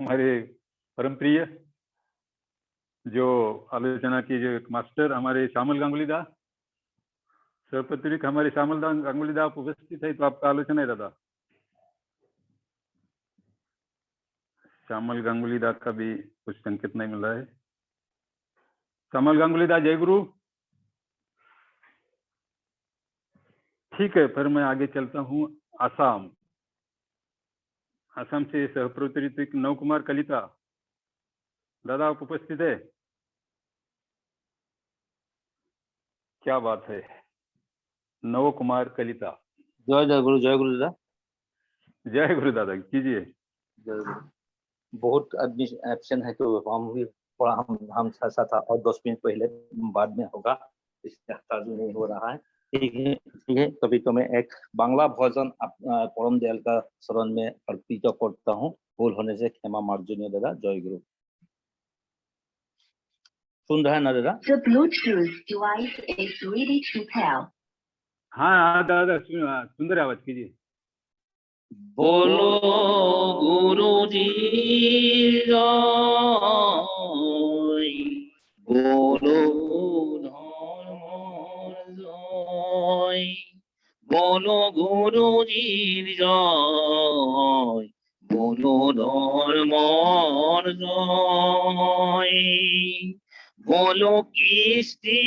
हमारे परम प्रिय जो आलोचना की जो एक मास्टर हमारे श्यामल गांगुली दा, सर्वपत्रिक हमारे श्यामल गांगुली दा उपस्थित है, तो आपका आलोचना है दादा। श्यामल गांगुली दा का भी कुछ संकेत नहीं मिल रहा है। श्यामल गांगुली दा, जय गुरु। ठीक है, फिर मैं आगे चलता हूँ आसाम। असम से सहप्रतिनिधित्व नव कुमार कलिता दादा, आप उपस्थित है? क्या बात है, नव कुमार कलिता। जय जय गुरु, जय गुरु दादा। जय गुरु दादा, कीजिए। जय गुरु। बहुत आदमी एब्सेंट है, तो हम भी थोड़ा हम ऐसा था, और 10 मिनट पहले बाद में होगा, इसलिए ताजु नहीं हो रहा है। ठीक है, ठीक है। कभी तो मैं एक बांग्ला भजन परम दयाल का शरण में अर्पित करता हूँ। भूल होने से क्षमा मार्जनीय दादा। जय गुरु। सुन रहा है ना दादा? The Bluetooth device is ready to pair. हाँ दादा, सुंदर आवाज कीजिए। बोलो गुरु जी जय, बोलो धर्म जय, बोलो गुरु जी जय, बोलो धर्म जय, बोलो কৃষ্টি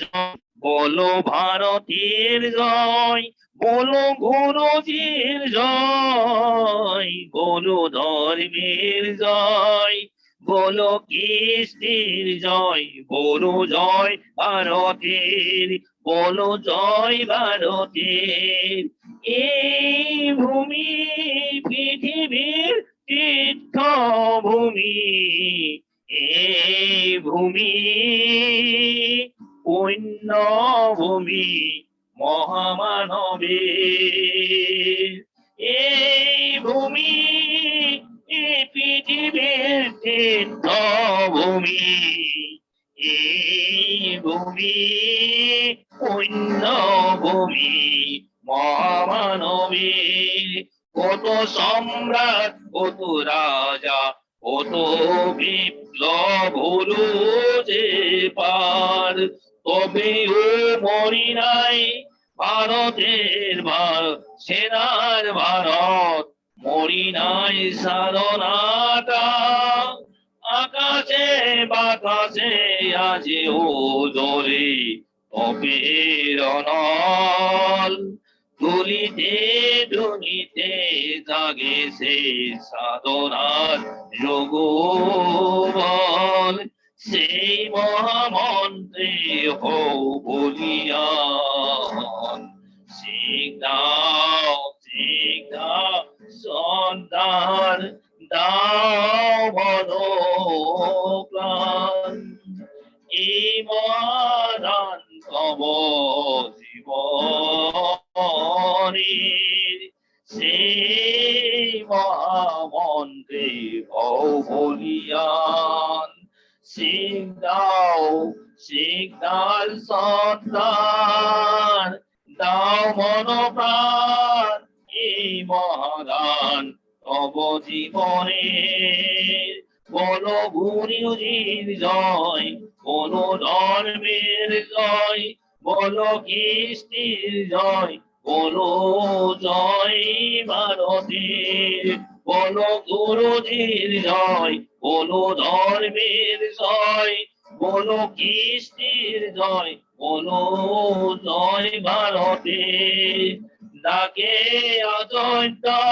জয়, बोलो ভারতের জয়, बोलो गुरुजीर जय, बोलो धर्मेर जय, बोलो কৃষ্ণের জয়, बोलो जय भारतेर, बोलो जय भारतेर। এই ভূমি পৃথিবীর তীর্থভূমি, এই ভূমি পুণ্যভূমি মহামানবের। এই ভূমি পৃথিবীর তীর্থভূমি, এই ভূমি পুণ্যভূমি মহামানবের। কত সম্রাট, কত রাজা, কত বিপ্লব হলো যে পার, তবেও মরি নাই ভারতের সেনার ভারত, মরি নাই সাধনাটা। আকাশে বাতাসে আছে ও জলে তপের অনল, ধুলিতে ধুনিতে জাগে সে সাধনার যোগবল। সেই মহামন্ত্রে হও বলিয়ান, শিখ দাও সন্তান, দাও মনোপ্রাণ। এই মহাদান তব জীবনের, সেই মহামন্ত্রে হও বলিয়ান। শিখ দাও সন্তান, দাও মনোপ্রাণ। এই মহাদান তব জীবনের। বলো গুরুজির জয়, বলো ধর্মের জয়, বলো কৃষ্ণের জয়, বলো জয় ভারতের। বলো গুরুজির জয়, বলো ধর্মের জয়, বলো কৃষ্ণের জয়, বলো জয় ভারতের। ডাকে অযোধ্যা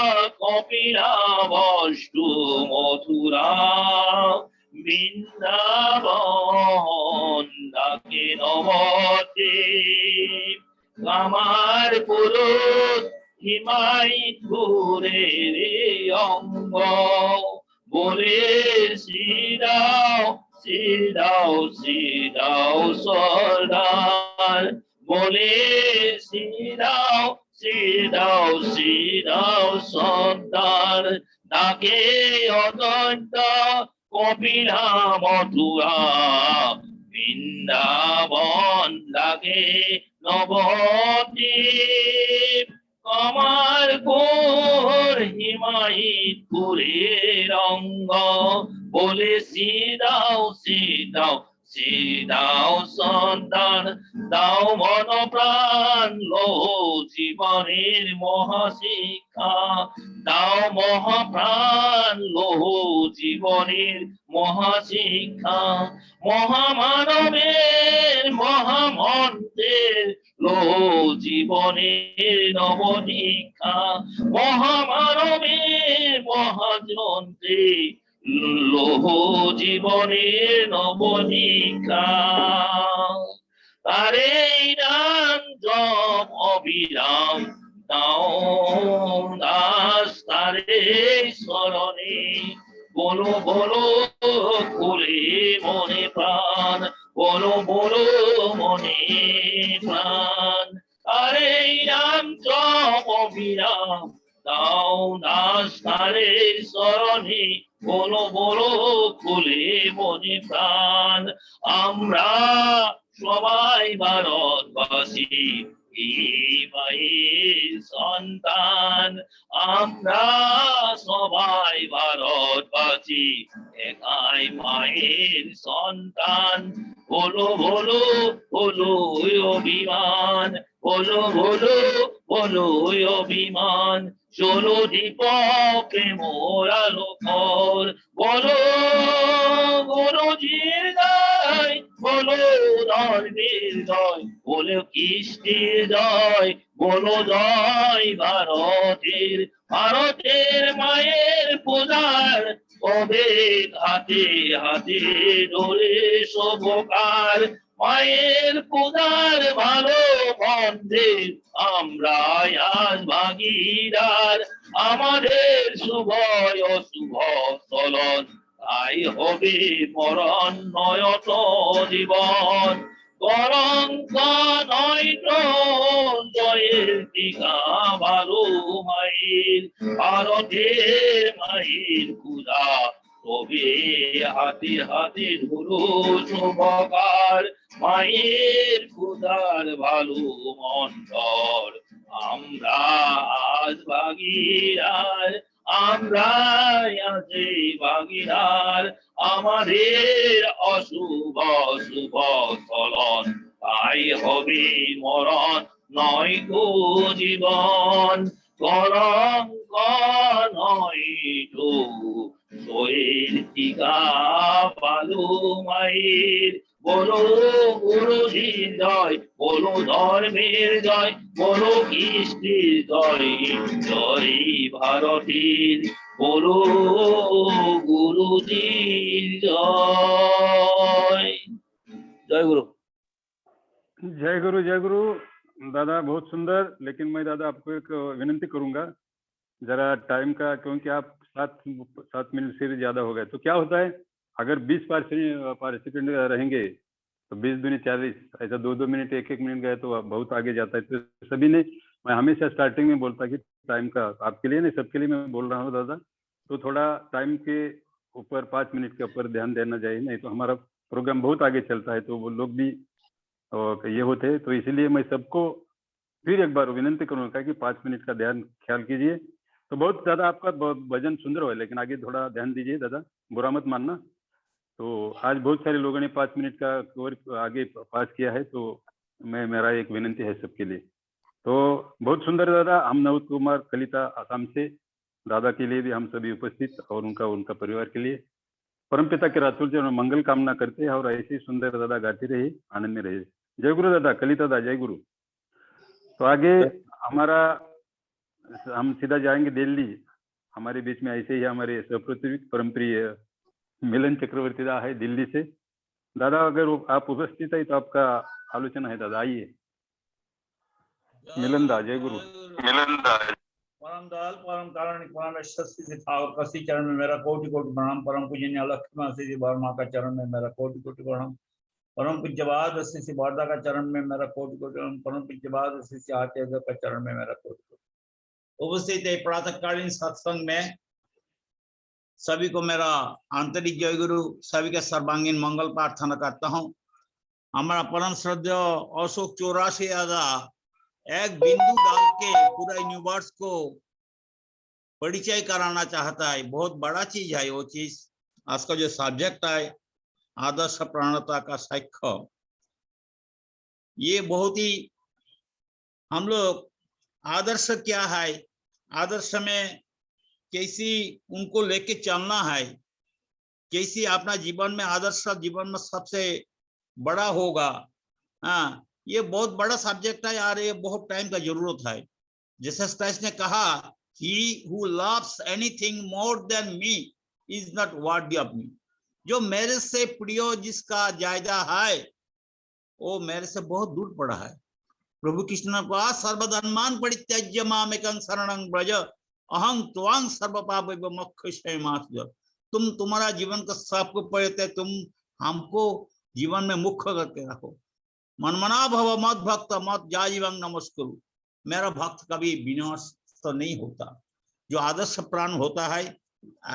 কপিলা বস্তু মথুরা বৃন্দাবন, ডাকে নবদ্বীপ আমার পুরুষ হিমায়তপুরের অঙ্গ। বলে শ্রীরাও শ্রীরাও শ্রীরাও সর্দার, বলে শ্রীরাও শ্রীরাও শ্রীরাও সর্দার। ডাকে অযোধ্যা কপিলা মথুরা বৃন্দাবন, ডাকে নবদ্বীপ আমার ঘোর হিমায়িত করে রঙ্গ বলে সিদাও সিদাও সিদাও সন্তান দাও মন প্রাণ লো জীবনের মহাশিক্ষা দাও মহাপ্রাণ লো জীবনের মহাশিক্ষা মহামানবের মহামন্ত্রের লো জীবনের নবদীক্ষা মহামানবের মহাযন্ত্রে লোহ জীবনের নবদীক্ষা তারে নাম জপ অবিরাম দাও দাস তারে স্মরণে বলো বলো খুলে মনে প্রাণ বলো বলো মনে প্রাণ আরে নাম জপ অবিরাম দাও দাস তারে স্মরণে বলো বলো খুলে মনে প্রাণ আমরা সবাই ভারতবাসী এই মায়ের সন্তান আমরা সবাই ভারতবাসী একাই মায়ের সন্তান বলো বলো বলো অভিমান বলো বলো বলো অভিমান চলো দীপকে মোরালো কর বলো বলো জির্দায় বলো ধর্মের জয় বলো কৃষ্ণের জয় বলো জয় ভারতের ভারতের মায়ের পূজার অবেদ হাতে হাতে ধরে শুভকার মায়ের পূজার ভালো মন্দের আমরা আজ ভাগীদার আমাদের শুভ অশুভ চলন তাই হবে মরণ নয়ত জীবন কলঙ্ক নয়ত জয়ের টিকা ভালো মায়ের ভারতের মায়ের পূজা তবে হাতে হাতে ধরো শুভকার মায়ের পূজার ভালো মন্ত্র আমরা আজ ভাগীদার আমরা আছি ভাগীদার আমাদের অশুভ শুভ চলন তাই হবে মরণ নয় গো জীবন কলঙ্ক নয় তো জয়ের টিকা পালু মায়ের বলো গুরুজির জয় বলো ধর্মের জয় বলো কৃষ্ণের জয় জয় ভারতের বলো গুরুজির জয় জয় গুরু जय गुरु जय गुरु दादा बहुत सुंदर। लेकिन मैं दादा आपको एक विनंती करूंगा जरा टाइम का, क्योंकि आप 7 मिनट से ज्यादा हो गए। तो क्या होता है अगर 20 पार्टिसिपेंट रहेंगे तो 20 दूनी 40, ऐसा 2-2 मिनट 1-1 मिनट गए तो बहुत आगे जाता है। तो सभी ने, मैं हमेशा स्टार्टिंग में बोलता कि टाइम का आपके लिए नहीं सबके लिए मैं बोल रहा हूँ दादा, तो थोड़ा टाइम के ऊपर 5 मिनट के ऊपर ध्यान देना चाहिए, नहीं तो हमारा प्रोग्राम बहुत आगे चलता है तो वो लोग भी ये होते हैं। तो इसीलिए मैं सबको फिर एक बार विनंती करूंगा कि 5 मिनट का ध्यान ख्याल कीजिए। तो बहुत ज्यादा आपका भजन सुंदर हो, लेकिन आगे थोड़ा ध्यान दीजिए दादा, बुरा मत मानना। तो आज बहुत सारे लोगों ने 5 मिनट का और आगे पास किया है, तो मेरा एक विनंती है सबके लिए। तो बहुत सुंदर दादा, हम नवोद कुमार कलिता आसाम से दादा के लिए भी हम सभी उपस्थित और उनका परिवार के लिए परमपिता के रातुल जी मंगल कामना करते हैं और ऐसे ही सुंदर दादा गाते रहे, आनंद में रहे। जय गुरु दादा, कलिता दादा जय गुरु। तो आगे हमारा हम सीधा जाएंगे दिल्ली। हमारे बीच में ऐसे ही हमारे सपृथ्वी परमप्रिय मिलन चक्रवर्ती दा है दिल्ली से। दादा अगर आप उपस्थित है तो आपका आलोचना है दादा, आइए। मिलन दा जय गुरु। मिलन दा परम दयाल परम कारुणिक परमेश्वर श्री ठाकुर कसी चरण में मेरा कोटि कोटि प्रणाम। परम पूजनीय लक्ष्मण श्री वर्मा का चरण में मेरा कोटि कोटि प्रणाम। परम पूज्यपाद श्री वार्ता का चरण में मेरा कोटि कोटि प्रणाम। परम पूज्यपाद श्री आचार्य का चरण में मेरा कोटि कोटि। उपस्थित है प्रातःकालीन सत्संग में सभी को मेरा आंतरिक जय गुरु, सभी का सर्वांगीण मंगल प्रार्थना करता हूँ। हमारा परम श्रद्धेय अशोक 84 दादा एक बिंदु डाल के पूरा यूनिवर्स को परिचय कराना चाहता है। बहुत बड़ा चीज है वो चीज। आज का जो सब्जेक्ट है आदर्श प्राणता का साक्ष्य, ये बहुत ही हम लोग आदर्श क्या है, आदर्श में कैसी उनको लेके चलना है, कैसी अपना जीवन में आदर्श जीवन में सबसे बड़ा होगा। हाँ, ये बहुत बड़ा सब्जेक्ट है यार, ये बहुत टाइम का जरूरत है। जीसस क्राइस्ट ने कहा he who loves anything more than me is not worthy of me। जो मेरे से प्रिय जिसका ज्यादा है वो मेरे से बहुत दूर पड़ा है। प्रभु कृष्ण ने कहा सर्वधर्मान परित्यज्य मामेकं शरणं व्रज अहं त्वां सर्व पापेभ्यो मोक्षयिष्यामि। तुम तुम्हारा जीवन का सबको परित्याग, तुम हमको जीवन में मुख्य करके रखो। मनमना भव मत भक्त मत जाजीवं नमस्कुरु। मेरा भक्त कभी विनाश तो नहीं होता। जो आदर्श प्राण होता है,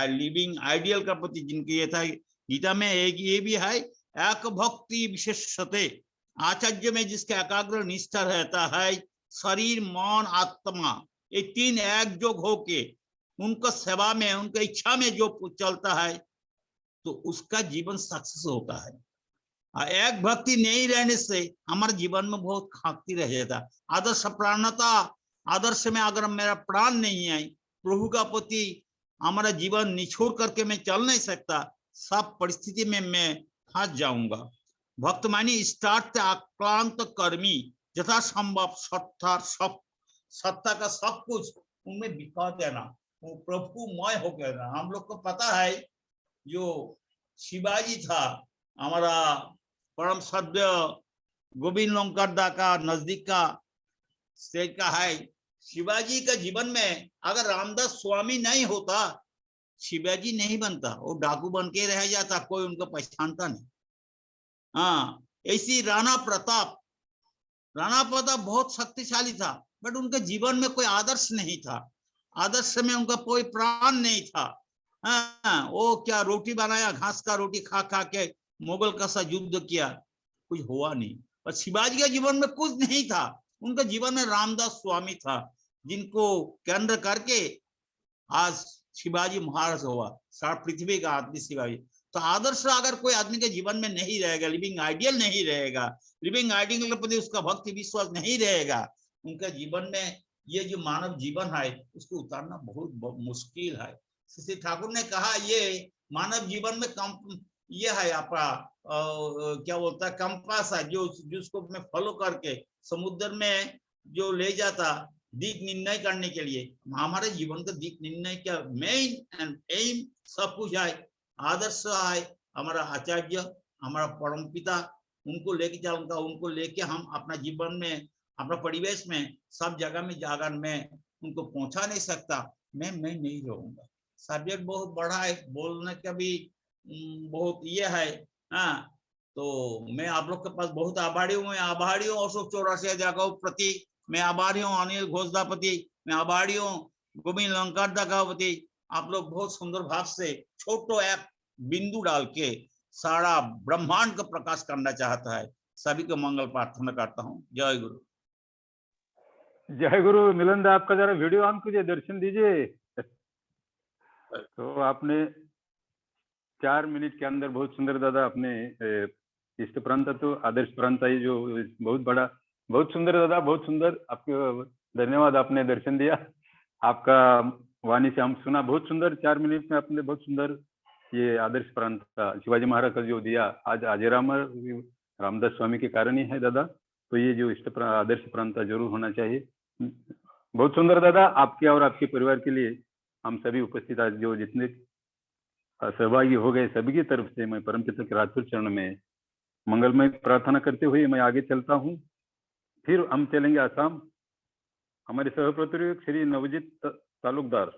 लिविंग आइडियल का प्रति जिनकी ये था, गीता में एक ये भी है, एक भक्ति विशेषते, आचार्य में जिसके एकाग्र निष्ठा रहता है, शरीर मन आत्मा ये तीन एकजुट होके उनका सेवा में उनका इच्छा में जो चलता है तो उसका जीवन सक्सेस होता है। एक भक्ति नहीं रहने से हमारे जीवन में बहुत खाकती रह जाता। आदर्श प्राणता, आदर्श में अगर मेरा प्राण नहीं है, प्रभु का प्रति हमारा जीवन निछोड़ करके मैं चल नहीं सकता, सब परिस्थिति में मैं फंस जाऊंगा। भक्त मानी स्टार्ट आक्रांत कर्मी यथा संभव सत्ता का सब कुछ उनमें बिका देना, वो प्रभु मय हो गया। हम लोग को पता है जो शिवाजी था हमारा परम सभ्य गोविंद लंकादा का नजदीक का स्टेट का है। शिवाजी का जीवन में अगर रामदास स्वामी नहीं होता शिवाजी नहीं बनता, वो डाकू बन के रह जाता, कोई उनको पहचानता नहीं। हाँ, ऐसी राणा प्रताप बहुत शक्तिशाली था, बट उनके जीवन में कोई आदर्श नहीं था। आदर्श में उनका कोई प्राण नहीं था। हाँ, वो क्या रोटी बनाया, घास का रोटी खा खा के मुगल का सा युद्ध किया, कुछ हुआ नहीं। पर शिवाजी के जीवन में कुछ नहीं था। उनके जीवन में रामदास स्वामी था, जिनको केंद्र करके आज शिवाजी महाराज हुआ, सारा पृथ्वी का आदमी शिवाजी। तो आदर्श अगर कोई आदमी के जीवन में नहीं रहेगा, लिविंग आइडियल नहीं रहेगा, लिविंग आइडियल के प्रति उसका भक्ति विश्वास नहीं रहेगा, उनका जीवन में ये जो मानव जीवन है उसको उतारना बहुत मुश्किल है। श्री ठाकुर ने कहा ये मानव जीवन में कम ये है आपका क्या बोलता है कंपास है, जो जिसको मैं फॉलो करके समुद्र में जो ले जाता दिक निर्णय करने के लिए। हमारे जीवन का दिक निर्णय क्या मेन एंड एम सब कुछ है, आदर्श है हमारा आचार्य, हमारा परम पिता, उनको लेके चलूंगा, उनको लेके हम अपना जीवन में अपना परिवेश में सब जगह में जाकर मैं उनको पहुंचा नहीं सकता, मैं नहीं रहूंगा। सब्जेक्ट बहुत बड़ा है, बोलने का भी बहुत ये है। हाँ, तो मैं आप लोग के पास बहुत आभारी हूँ। मैं आभारी हूँ अशोक चौरासिया जगह प्रति, मैं आभारी हूँ अनिल घोषदा प्रति, मैं आभारी हूँ गोविंद लंकादा का प्रति। आप लोग बहुत सुंदर भाव से छोटो एक बिंदु डाल के सारा ब्रह्मांड का प्रकाश करना चाहता है। सभी को मंगल प्रार्थना करता हूँ। जय गुरु। जय गुरु। मिलन दा, आपका जरा वीडियो ऑन कीजिए, दर्शन दीजिए। तो आपने 4 मिनट के अंदर बहुत सुंदर दादा अपने इष्ट प्रांत तो आदर्श प्रांत है जो बहुत बड़ा, बहुत सुंदर दादा, बहुत सुंदर। आपको धन्यवाद, आपने दर्शन दिया, आपका वाणी से हम सुना, बहुत सुंदर। 4 मिनट में आपने बहुत सुंदर ये आदर्श प्रांत शिवाजी महाराज का जो दिया, आज आजेराम रामदास स्वामी के कारण ही है दादा। तो ये जो इष्ट आदर्श प्रांत जरूर होना चाहिए। बहुत सुंदर दादा, आपके और आपके परिवार के लिए हम सभी उपस्थित आज जो जितने सहभागी हो गए सभी की तरफ से मैं परमपिता के राजपुर चरण में मंगलमय प्रार्थना करते हुए मैं आगे चलता हूँ। फिर हम चलेंगे आसाम। हमारे सहप्रतिनिधि श्री नवजीत तालुकदार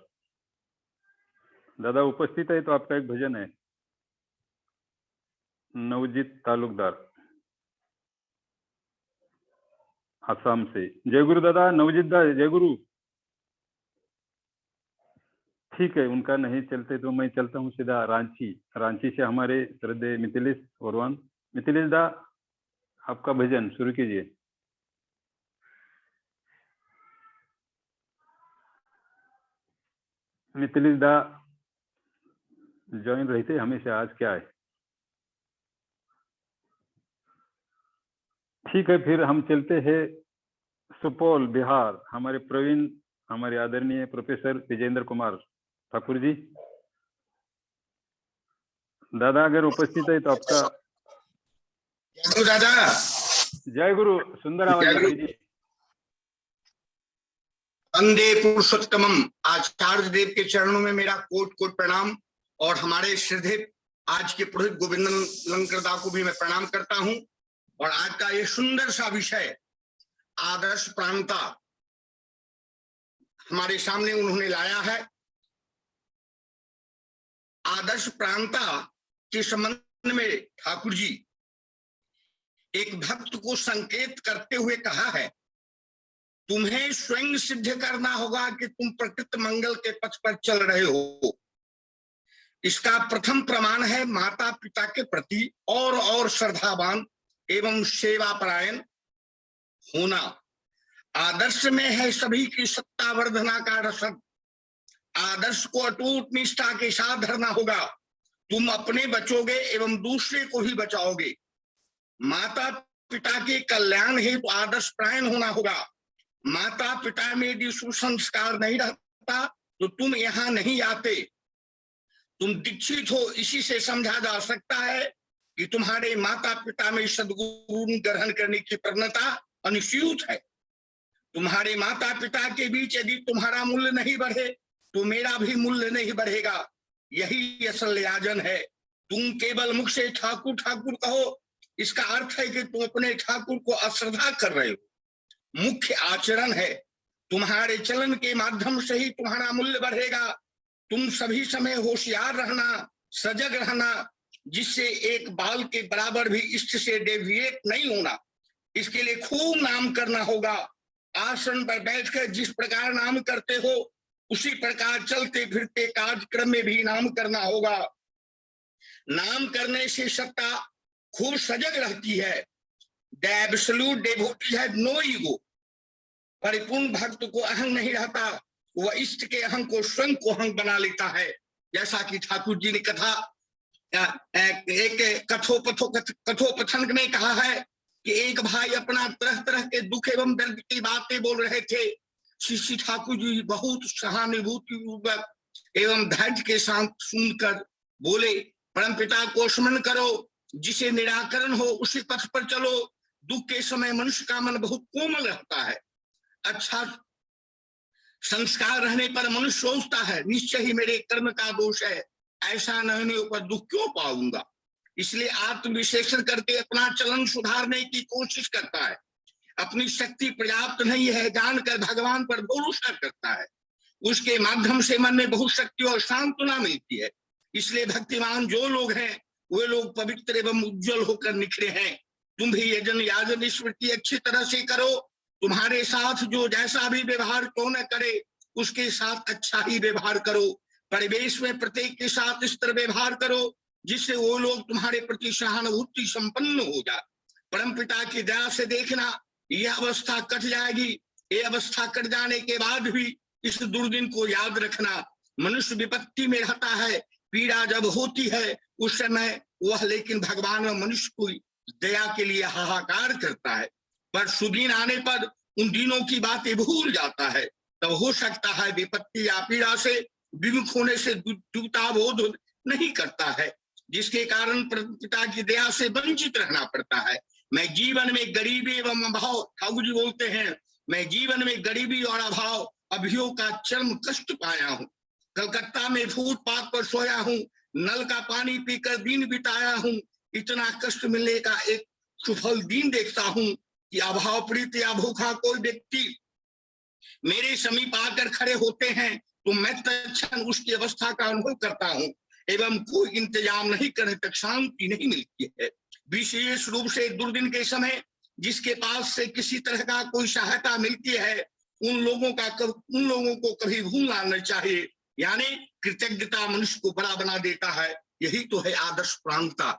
दादा उपस्थित है, तो आपका एक भजन है। नवजीत तालुकदार आसाम से। जय गुरु दादा। नवजीत दा, जय गुरु। ठीक है, उनका नहीं चलते तो मैं चलता हूँ सीधा रांची। रांची से हमारे श्रद्धेय मिथिलेश वर्वान। मिथिलेश दा, आपका भजन शुरू कीजिए। मिथिलेश दा ज्वाइन रहते हमेशा, आज क्या है? ठीक है, फिर हम चलते हैं सुपौल बिहार। हमारे प्रवीण, हमारे आदरणीय प्रोफेसर विजेंद्र कुमार ठाकुर जी। दादा अगर उपस्थित है तो आपका। जय गुरु दादा। जय गुरु। सुंदर आवाज जय गुरु। दीजिए। वंदे पुरुषोत्तमम। आचार्य देव के चरणों में मेरा कोट कोट प्रणाम, और हमारे श्रद्धेय आज के पुरोहित गोविंद लंकरदा को भी मैं प्रणाम करता हूं। और आज का ये सुंदर सा विषय आदर्श प्राणता हमारे सामने उन्होंने लाया है। आदर्श प्राणता के संबंध में ठाकुर जी एक भक्त को संकेत करते हुए कहा है, तुम्हें स्वयं सिद्ध करना होगा कि तुम प्रकृति मंगल के पथ पर चल रहे हो। इसका प्रथम प्रमाण है माता पिता के प्रति और श्रद्धावान एवं सेवापरायण होना। आदर्श में है सभी की सत्ता वर्धना का रसद। आदर्श को अटूट निष्ठा के साथ धरना होगा। तुम अपने बचोगे एवं दूसरे को ही बचाओगे। माता पिता के कल्याण हेतु आदर्श प्रायण होना होगा। माता पिता में यदि सुसंस्कार नहीं रहता तो तुम यहाँ नहीं आते। तुम दीक्षित हो, इसी से समझा जा सकता है कि तुम्हारे माता पिता में सद्गुण ग्रहण करने की प्रवणता अनुस्यूत है। तुम्हारे माता पिता के बीच यदि तुम्हारा मूल्य नहीं बढ़े तो मेरा भी मूल्य नहीं बढ़ेगा। यही असल याजन है। तुम केवल मुख से ठाकुर ठाकुर कहो, इसका अर्थ है कि तुम अपने ठाकुर को अश्रद्धा कर रहे हो। मुख्य आचरण है, तुम्हारे चलन के माध्यम से ही तुम्हारा मूल्य बढ़ेगा। तुम सभी समय होशियार रहना, सजग रहना, जिससे एक बाल के बराबर भी इष्ट से डेविएट नहीं होना। इसके लिए खूब नाम करना होगा। आसन पर बैठकर जिस प्रकार नाम करते हो उसी प्रकार चलते फिरते कार्यक्रम में भी नाम करना होगा। नाम करने से सत्ता खूब सजग रहती है। The absolute devotee have no ego. परिपूर्ण भक्त को अहंग नहीं रहता, वह इष्ट के अहंग को स्वयं को अहंग बना लेता है। जैसा कि ठाकुर जी ने कथा एक कथोपथन में कहा है कि एक भाई अपना तरह तरह के दुख एवं दर्द की बातें बोल रहे थे। श्री ठाकुर जी बहुत सहानुभूति एवं धैर्य के साथ सुनकर बोले, परमपिता को स्मरण करो, जिसे निराकरण हो उसी पथ पर चलो। दुख के समय मनुष्य का मन बहुत कोमल रहता है। अच्छा संस्कार रहने पर मनुष्य सोचता है निश्चय ही मेरे कर्म का दोष है, ऐसा न होने पर दुख क्यों पाऊंगा। इसलिए आत्मविश्लेषण करके अपना चलन सुधारने की कोशिश करता है। अपनी शक्ति पर्याप्त नहीं है जानकर भगवान पर भरोसा करता है। उसके माध्यम से मन में बहुत शक्ति और सांत्वना मिलती है। इसलिए भक्तिमान जो लोग हैं वे लोग पवित्र एवं उज्जवल होकर निखरे हैं। तुम भी यजन याजन स्मृति अच्छी तरह से करो। तुम्हारे साथ जो जैसा भी व्यवहार क्यों न करे उसके साथ अच्छा ही व्यवहार करो। परिवेश में प्रत्येक के साथ इस तरह व्यवहार करो जिससे वो लोग तुम्हारे प्रति सहानुभूति संपन्न हो जाए। परम पिता की दया से देखना यह अवस्था कट जाएगी। ये अवस्था कट जाने के बाद भी इस दुर्दिन को याद रखना। मनुष्य विपत्ति में रहता है, पीड़ा जब होती है उस समय वह लेकिन भगवान और मनुष्य को दया के लिए हाहाकार करता है, पर सुदिन आने पर उन दिनों की बातें भूल जाता है। तब हो सकता है विपत्ति या पीड़ा से विमुख होने से द्विता बोध नहीं करता है, जिसके कारण पिता की दया से वंचित रहना पड़ता है। मैं जीवन में गरीबी एवं अभाव, ठाकुर जी बोलते हैं, मैं जीवन में गरीबी और अभाव अभियोग का चरम कष्ट पाया हूँ। कलकत्ता में फुटपाथ पर सोया हूँ, नल का पानी पीकर दिन बिताया हूँ। इतना कष्ट मिलने का एक सुफल दिन देखता हूँ कि अभाव पीड़ित या भूखा कोई व्यक्ति मेरे समीप आकर खड़े होते हैं तो मैं तत्क्षण उसकी अवस्था का अनुभव करता हूँ एवं कोई इंतजाम नहीं करने तक शांति नहीं मिलती है। विशेष रूप से दुर्दिन के समय जिसके पास से किसी तरह का कोई सहायता मिलती है उन लोगों को कभी भूलना नहीं चाहिए। यानी कृतज्ञता मनुष्य को बड़ा बना देता है। यही तो है आदर्श प्राणता।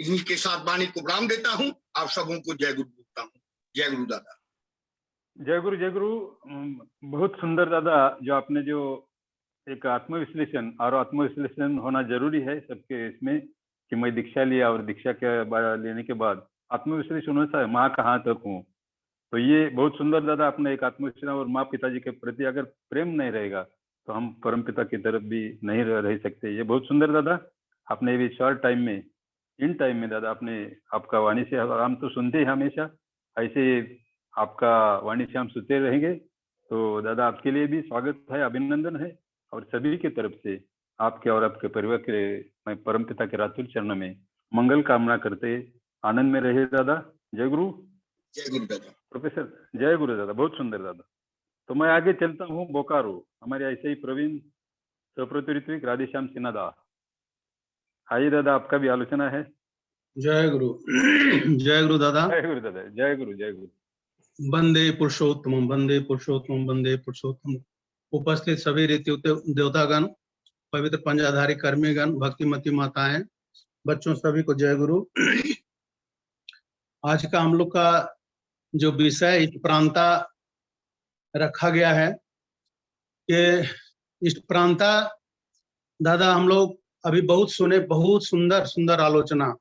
इन्हीं के साथ वाणी को विराम देता हूँ। आप सबों को जय गुरु बोलता हूँ। जय गुरु दादा। जय गुरु, जय गुरु। बहुत सुंदर दादा जो आपने जो एक आत्मविश्लेषण और आत्मविश्लेषण होना जरूरी है सबके इसमें, कि मैं दीक्षा लिया और दीक्षा के लेने के बाद आत्मविश्लेषण होना है, माँ कहाँ तक हूँ। तो ये बहुत सुंदर दादा आपने एक आत्मविश्लेषण, और माँ पिताजी के प्रति अगर प्रेम नहीं रहेगा तो हम परम पिता की तरफ भी नहीं रह सकते। ये बहुत सुंदर दादा आपने भी शॉर्ट टाइम में, इन टाइम में दादा आपने आपका वाणी से हम तो सुनते हैं हमेशा, ऐसे आपका वाणी से हम सुनते रहेंगे। तो दादा आपके लिए भी स्वागत है, अभिनंदन है, और सभी की तरफ से आपके और आपके परिवार के मैं परम पिता के रातुल चरणों में मंगल कामना करते आनंद में रहे दादा। जय गुरु। जय गुरु दादा। प्रोफेसर जय गुरु दादा, बहुत सुंदर दादा। तो मैं आगे चलता हूँ बोकारो, हमारे ऐसे ही प्रवीण सप्रति ऋत्विक राधेश्याम सिन्हा दा। आइए दादा, आपका भी आलोचना है। जय गुरु। जय गुरु दादा। जय गुरु दादा। जय गुरु। जय गुरु। वंदे पुरुषोत्तम, वंदे पुरुषोत्तम, वंदे पुरुषोत्तम। उपस्थित सभी रीति देवतागण, पवित्र पंजाधारी कर्मीगण, भक्तिमती माताएं, बच्चों, सभी को जय गुरु। आज का हम लोग का जो विषय इष्ट प्रांता रखा गया है, कि इष्ट प्रांता दादा हम लोग अभी बहुत सुने, बहुत सुंदर सुंदर आलोचना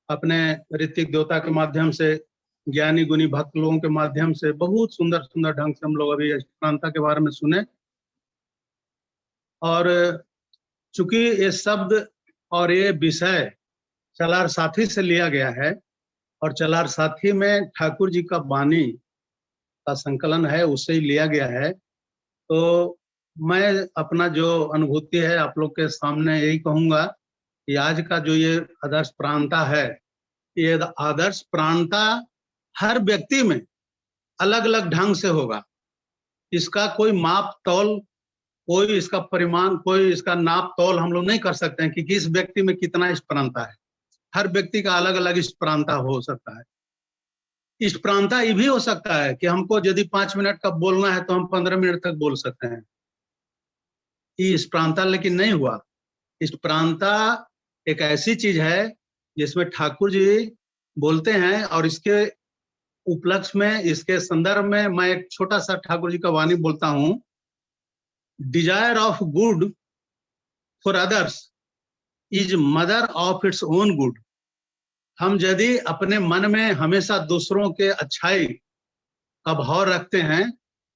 अपने ऋतिक देवता के माध्यम से, ज्ञानी गुणी भक्त लोगों के माध्यम से बहुत सुंदर सुंदर ढंग से हम लोग अभी इष्ट प्रांता के बारे में सुने। और चूंकि ये शब्द और ये विषय चलार साथी से लिया गया है, और चलार साथी में ठाकुर जी का वाणी का संकलन है, उससे ही लिया गया है। तो मैं अपना जो अनुभूति है आप लोग के सामने यही कहूंगा कि आज का जो ये आदर्श प्रांता है, ये आदर्श प्रांता हर व्यक्ति में अलग अलग ढंग से होगा। इसका कोई माप तौल, कोई इसका परिमाण, कोई इसका नाप तौल हम लोग नहीं कर सकते हैं कि किस व्यक्ति में कितना इष्ट प्रांता है। हर व्यक्ति का अलग अलग इष्ट प्रांता हो सकता है। इष्ट प्रांता ये भी हो सकता है कि हमको यदि 5 मिनट का बोलना है तो हम 15 मिनट तक बोल सकते हैं। ये इष्ट प्रांता लेकिन नहीं हुआ। इष्ट प्रांता एक ऐसी चीज है जिसमें ठाकुर जी बोलते हैं, और इसके उपलक्ष्य में, इसके संदर्भ में मैं एक छोटा सा ठाकुर जी का वाणी बोलता हूँ। Desire of good for others is mother of its own good. हम यदि अपने मन में हमेशा दूसरों के अच्छाई का भाव रखते हैं,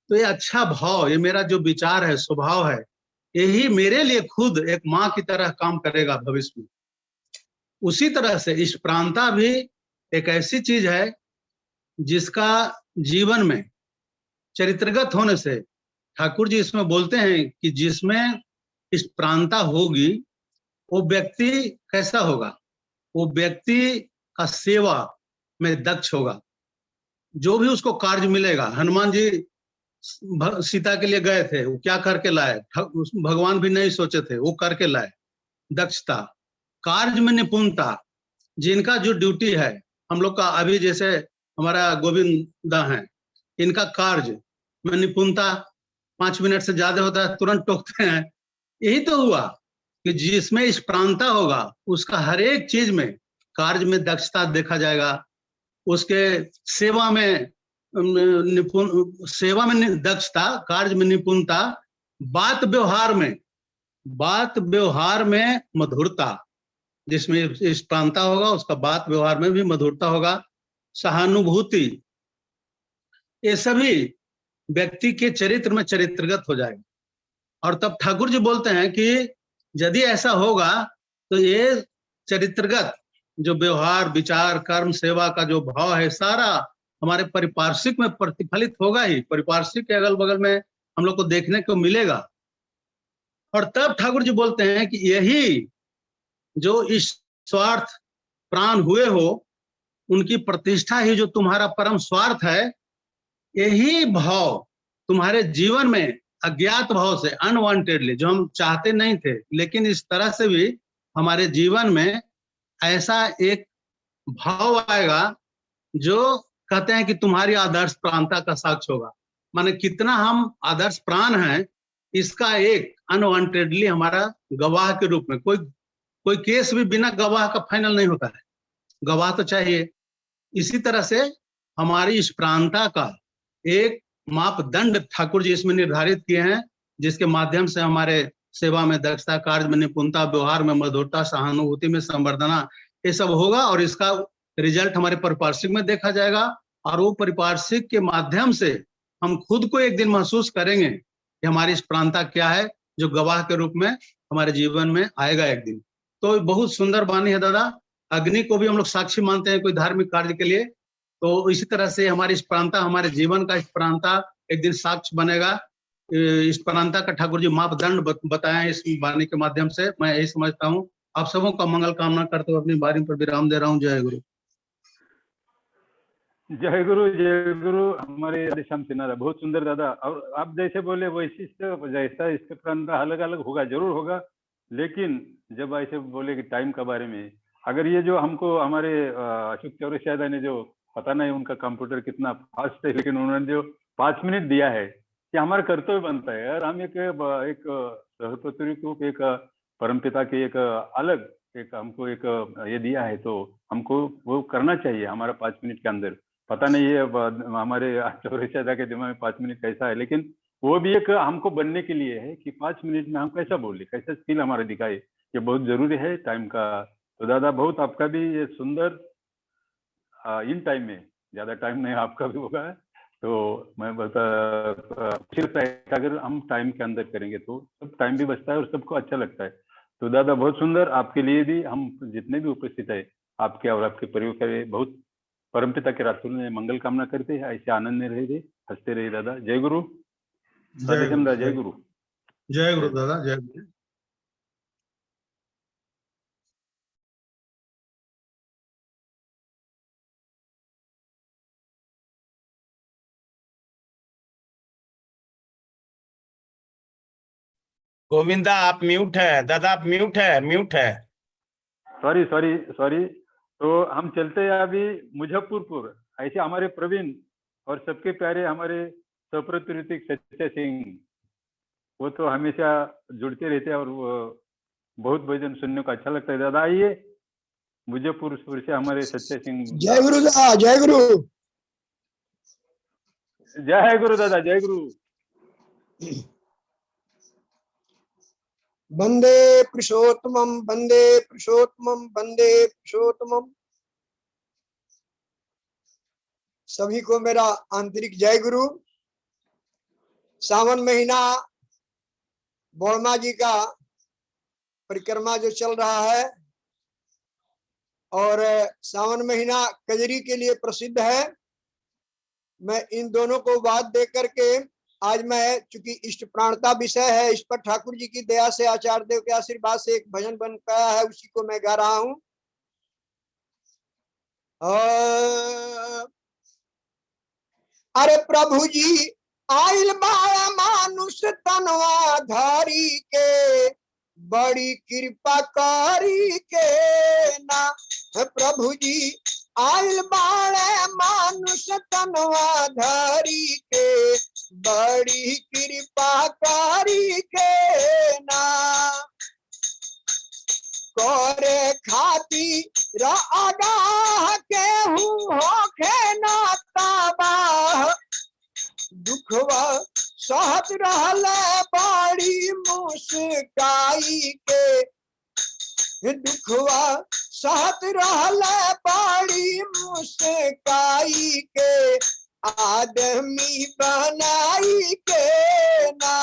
तो ये अच्छा भाव, ये मेरा जो विचार है, स्वभाव है, यही मेरे लिए खुद एक माँ की तरह काम करेगा भविष्य में। उसी तरह से इष्ट प्रांता भी एक ऐसी चीज है जिसका जीवन में चरित्रगत होने से, ठाकुर जी इसमें बोलते हैं कि जिसमें इष्ट प्रांता होगी वो व्यक्ति कैसा होगा, वो व्यक्ति का सेवा में दक्ष होगा। जो भी उसको कार्य मिलेगा, हनुमान जी सीता के लिए गए थे, वो क्या करके लाए, भगवान भी नहीं सोचे थे, वो करके लाए। दक्षता, कार्य में निपुणता, जिनका जो ड्यूटी है, हम लोग का अभी जैसे हमारा गोविंदा है, इनका कार्य में निपुणता 5 मिनट से ज्यादा होता है, तुरंत टोकते हैं। यही तो हुआ कि जिसमें इस प्रांता होगा उसका हर एक चीज में, कार्य में दक्षता देखा जाएगा, उसके सेवा में निपुण, सेवा में दक्षता, कार्य में निपुणता, बात व्यवहार में मधुरता, जिसमें इस प्रांता होगा उसका बात व्यवहार में भी मधुरता होगा, सहानुभूति, ये सभी व्यक्ति के चरित्र में चरित्रगत हो जाएगा। और तब ठाकुर जी बोलते हैं कि यदि ऐसा होगा तो ये चरित्रगत जो व्यवहार, विचार, कर्म, सेवा का जो भाव है, सारा हमारे परिपार्श्विक में प्रतिफलित होगा ही। परिपार्श्विक के अगल बगल में हम लोग को देखने को मिलेगा। और तब ठाकुर जी बोलते हैं कि यही जो इस स्वार्थ प्राण हुए हो, उनकी प्रतिष्ठा ही जो तुम्हारा परम स्वार्थ है, यही भाव तुम्हारे जीवन में अज्ञात भाव से, अनवांटेडली, जो हम चाहते नहीं थे, लेकिन इस तरह से भी हमारे जीवन में ऐसा एक भाव आएगा जो कहते हैं कि तुम्हारी आदर्श प्राणता का साक्ष्य होगा। माने कितना हम आदर्श प्राण हैं, इसका एक अनवांटेडली हमारा गवाह के रूप में, कोई केस भी बिना गवाह का फाइनल नहीं होता है, गवाह तो चाहिए। इसी तरह से हमारी इस प्राणता का एक मापदंड ठाकुर जी इसमें निर्धारित किए हैं, जिसके माध्यम से हमारे सेवा में दक्षता, कार्य में निपुणता, व्यवहार में मधुरता, सहानुभूति में संवर्धना, ये सब होगा और इसका रिजल्ट हमारे परिपार्श्विक में देखा जाएगा। और वो परिपार्श्विक के माध्यम से हम खुद को एक दिन महसूस करेंगे कि हमारी प्राणता क्या है, जो गवाह के रूप में हमारे जीवन में आएगा एक दिन। तो बहुत सुंदर वाणी है दादा। अग्नि को भी हम लोग साक्षी मानते हैं कोई धार्मिक कार्य के लिए, तो इसी तरह से हमारी प्राणता, हमारे जीवन का प्राणता एक दिन साक्ष्य बनेगा। इस प्राणता का ठाकुर जी मापदंड बताएं इस वाणी के माध्यम से। मैं यही समझता हूँ। आप सबों का मंगल कामना करते हुए अपनी बारी पर विराम दे रहा हूँ। जय गुरु। जय गुरु, जय गुरु। हमारे श्याम सिन्हा बहुत सुंदर दादा। और आप जैसे बोले वैसे जैसा इसका प्रांता अलग अलग होगा, जरूर होगा, लेकिन जब ऐसे बोले कि टाइम के बारे में, अगर ये जो हमको हमारे अशोक चौरसिया दादा ने जो, पता नहीं उनका कंप्यूटर कितना फास्ट है, लेकिन उन्होंने जो 5 मिनट दिया है कि हमारा कर्तव्य बनता है यार, हम एक सहस्त्री को, एक परमपिता के एक अलग एक हमको एक ये दिया है, तो हमको वो करना चाहिए हमारा 5 मिनट के अंदर। पता नहीं है हमारे चौरसिया के दिमाग में 5 मिनट कैसा है, लेकिन वो भी एक हमको बनने के लिए है कि 5 मिनट में हम कैसा बोले, कैसा स्किल हमारा दिखाए, ये बहुत जरूरी है टाइम का। तो दादा बहुत आपका भी ये सुंदर इन टाइम में, ज्यादा टाइम नहीं आपका भी होगा, तो मैं बता सिर्फ अगर हम टाइम के अंदर करेंगे तो सब टाइम भी बचता है और सबको अच्छा लगता है। तो दादा बहुत सुंदर, आपके लिए भी, हम जितने भी उपस्थित है आपके और आपके परिवार के बहुत परमपिता के रातुल में मंगल कामना करते हैं। ऐसे आनंद में रहे, हंसते रहे दादा। जय गुरु। जय गुरु। जय गुरु। जय गुरु दादा। जय गुरु। गोविंदा आप म्यूट है दादा, आप म्यूट है, म्यूट है। Sorry sorry sorry. तो हम चलते हैं अभी मुजफ्फरपुर। ऐसे हमारे प्रवीण और सबके प्यारे हमारे सप्रत ऋतिक सच्चे सिंह, वो तो हमेशा जुड़ते रहते हैं और वो बहुत भजन सुनने को अच्छा लगता है। दादा आइए मुजफ्फरपुर से हमारे सच्चे सिंह। जय गुरु दादा। जय गुरु। जय गुरु दादा। जय गुरु। वंदे पुरुषोत्तमं, वंदे पुरुषोत्तमं, वंदे पुरुषोत्तमं। सभी को मेरा आंतरिक जय गुरु। सावन महीना बौरमा जी का परिक्रमा जो चल रहा है, और सावन महीना कजरी के लिए प्रसिद्ध है। मैं इन दोनों को बात दे करके, आज मैं चूंकि इष्ट प्राणता विषय है, इस पर ठाकुर जी की दया से, आचार्य देव के आशीर्वाद से एक भजन बन पाया है, उसी को मैं गा रहा हूं। अरे प्रभु जी आइल बाड़ा मानुष तनवा धारी के, बड़ी कृपा कारी के ना। प्रभु जी आइल बाड़े मानुष तनवा धारी के, बड़ी कृपा कारी के ना। करे खाती आगाह के हूँ होखे ना ताबाह, दुखवा सहत रहले बड़ी मुस्काई के, दुखवा सहत रहले बड़ी मुस्काई के, आदमी बनाई के ना।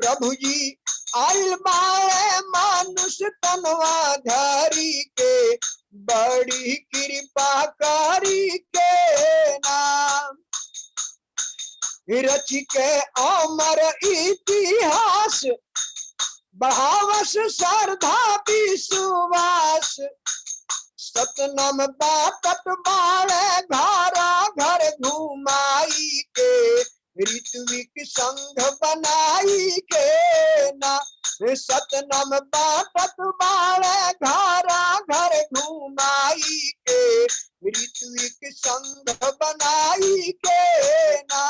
प्रभु जी आइल बाड़े मानुष तनवा धारी के, बड़ी कृपा कारी के नाम। रच के अमर इतिहास, बढ़ावस श्रद्धा विश्वास, सतनाम बातत बाड़े घरा घर घुमाई के, ऋत्विक संघ बनाई के ना। सतनाम बातत बाड़े घरा घर घुमाई के, ऋत्विक संघ बनाई के ना।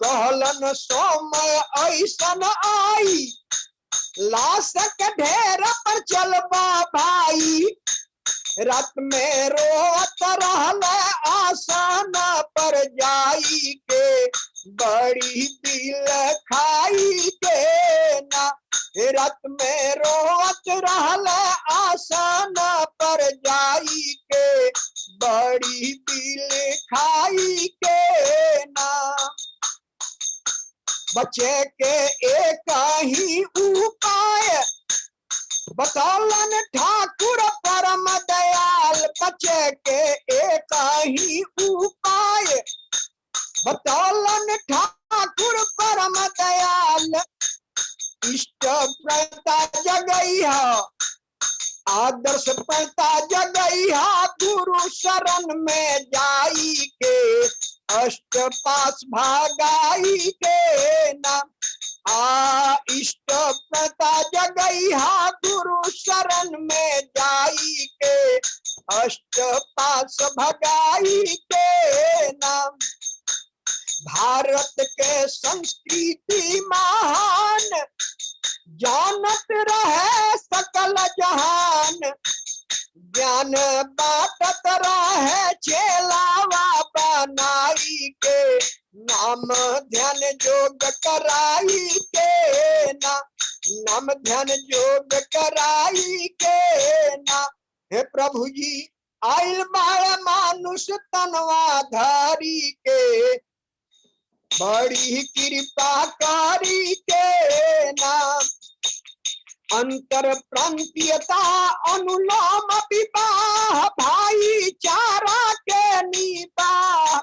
कहलन समय ऐसन आई, लाशक ढेर पर चलबा भाई, रात में रोत रहले आसान पर जाई के, बड़ी दिल खाई के ना रत में रोवत रहल आसन पर जाई के बड़ी दिल खाई के ना बचे के एक ही उपाय बतौलन ठाकुर परम दयाल बचे के एक ही उपाय बतौलन ठाकुर परम दयाल इष्ट प्रता जगैया आदर्श प्रता जगैया गुरु शरण में जाई के अष्ट पास भागाई के ना इष्ट प्रता जगैया गुरु शरण में जाई के अष्ट पास भगाई के नाम भारत के संस्कृति महान जानत रहे सकल जहान ज्ञान बाटत रहे चेलावा बनाई के नाम ध्यान योग कराई के ना नाम ध्यान योग कराई के ना हे प्रभु जी आइल बाल मानुष तनवा धारी के बड़ी कृपा कारी के नाम अंतर प्रांतीयता अनुलोम विवाह भाईचारा के निबाह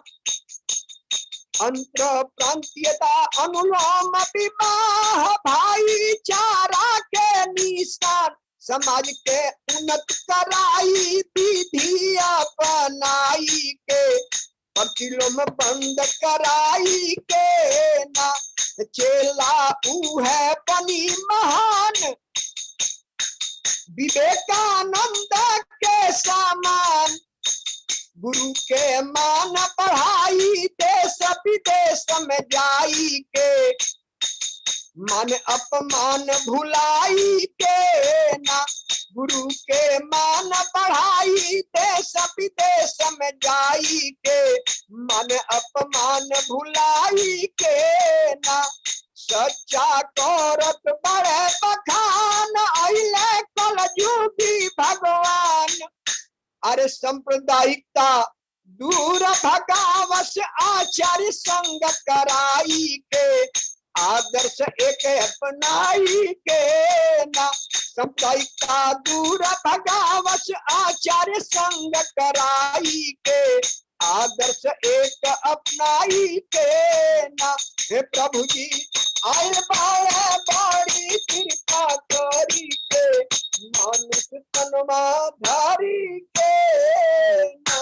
अंतर प्रांतीयता अनुलोम विवाह भाईचारा के निशान समाज के उन्नत कराई विधि अपनाई के प्रतिलोम बंद कराई के ना चेला ऊ है बनी महान विवेकानंद के समान गुरु के मान बढ़ाई देश विदेश में जाई के मन अपमान भुलाई के ना गुरु के मान बढ़ाई देश विदेश में जाई के मन अपमान भुलाई के ना सच्चा करत बड़े बखान अइले कलयुगी भगवान अरे सांप्रदायिकता दूर भगावस आचार्य संग कराई के आदर्श एक अपनाई के ना सांप्रदायिकता दूर भगावस आचार्य संग कराई के आदर्श एक अपनाई के ना हे प्रभु जी आयल बाड़ा बड़ी कृपा करी के मनुष्य तनमा धारी के ना